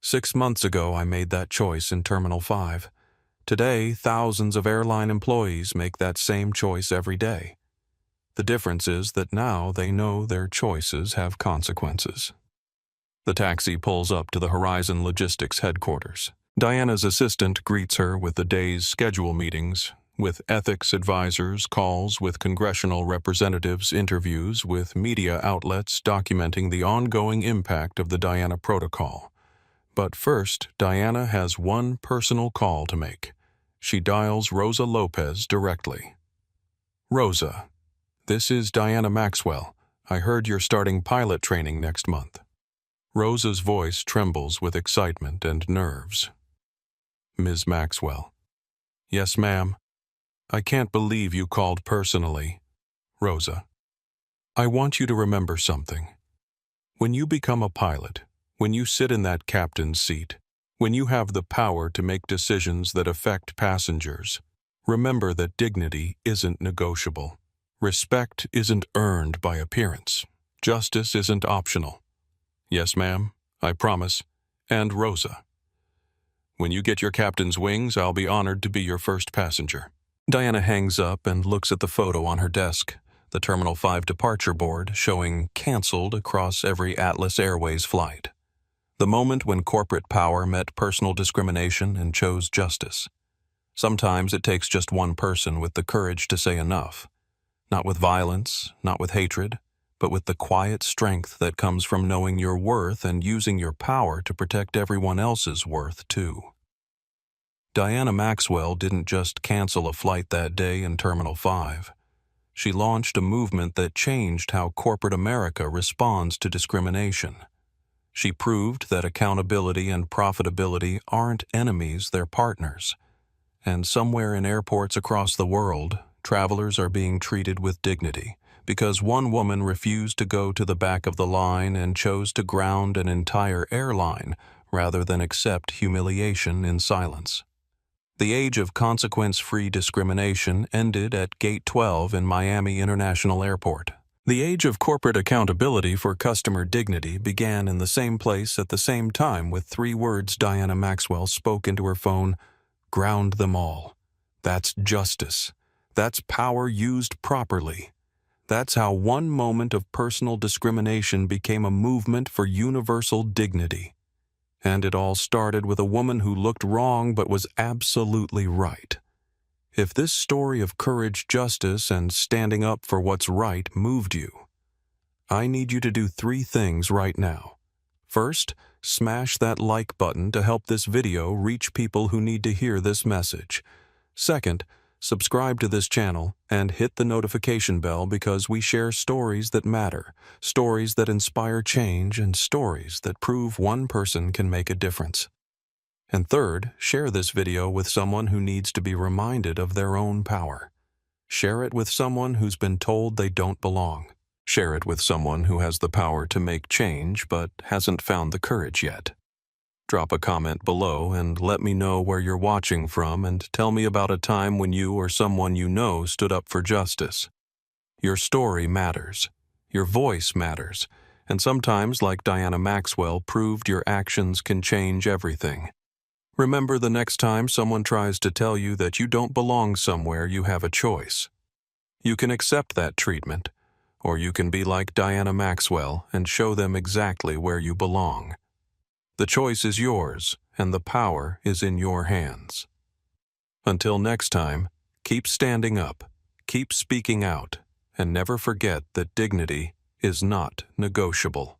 6 months ago, I made that choice in Terminal 5. Today, thousands of airline employees make that same choice every day. The difference is that now they know their choices have consequences. The taxi pulls up to the Horizon Logistics headquarters. Diana's assistant greets her with the day's schedule meetings, with ethics advisors, calls with congressional representatives, interviews with media outlets documenting the ongoing impact of the Diana protocol. But first, Diana has one personal call to make. She dials Rosa Lopez directly. "Rosa, this is Diana Maxwell. I heard you're starting pilot training next month." Rosa's voice trembles with excitement and nerves. "Ms. Maxwell." "Yes, ma'am." "I can't believe you called personally." "Rosa, I want you to remember something. When you become a pilot, when you sit in that captain's seat, when you have the power to make decisions that affect passengers, remember that dignity isn't negotiable. Respect isn't earned by appearance. Justice isn't optional." "Yes, ma'am, I promise. And Rosa, when you get your captain's wings, I'll be honored to be your first passenger." Diana hangs up and looks at the photo on her desk, the Terminal 5 departure board showing "canceled" across every Atlas Airways flight. The moment when corporate power met personal discrimination and chose justice. Sometimes it takes just one person with the courage to say enough. Not with violence, not with hatred, but with the quiet strength that comes from knowing your worth and using your power to protect everyone else's worth, too. Diana Maxwell didn't just cancel a flight that day in Terminal 5. She launched a movement that changed how corporate America responds to discrimination. She proved that accountability and profitability aren't enemies, they're partners. And somewhere in airports across the world, travelers are being treated with dignity, because one woman refused to go to the back of the line and chose to ground an entire airline rather than accept humiliation in silence. The age of consequence-free discrimination ended at Gate 12 in Miami International Airport. The age of corporate accountability for customer dignity began in the same place at the same time with 3 words Diana Maxwell spoke into her phone: "Ground them all." That's justice. That's power used properly. That's how one moment of personal discrimination became a movement for universal dignity. And it all started with a woman who looked wrong but was absolutely right. If this story of courage, justice, and standing up for what's right moved you, I need you to do 3 things right now. First, smash that like button to help this video reach people who need to hear this message. Second, subscribe to this channel and hit the notification bell, because we share stories that matter, stories that inspire change, and stories that prove one person can make a difference. And third, share this video with someone who needs to be reminded of their own power. Share it with someone who's been told they don't belong. Share it with someone who has the power to make change but hasn't found the courage yet. Drop a comment below and let me know where you're watching from, and tell me about a time when you or someone you know stood up for justice. Your story matters. Your voice matters, and sometimes, like Diana Maxwell proved, your actions can change everything. Remember, the next time someone tries to tell you that you don't belong somewhere, you have a choice. You can accept that treatment, or you can be like Diana Maxwell and show them exactly where you belong. The choice is yours, and the power is in your hands. Until next time, keep standing up, keep speaking out, and never forget that dignity is not negotiable.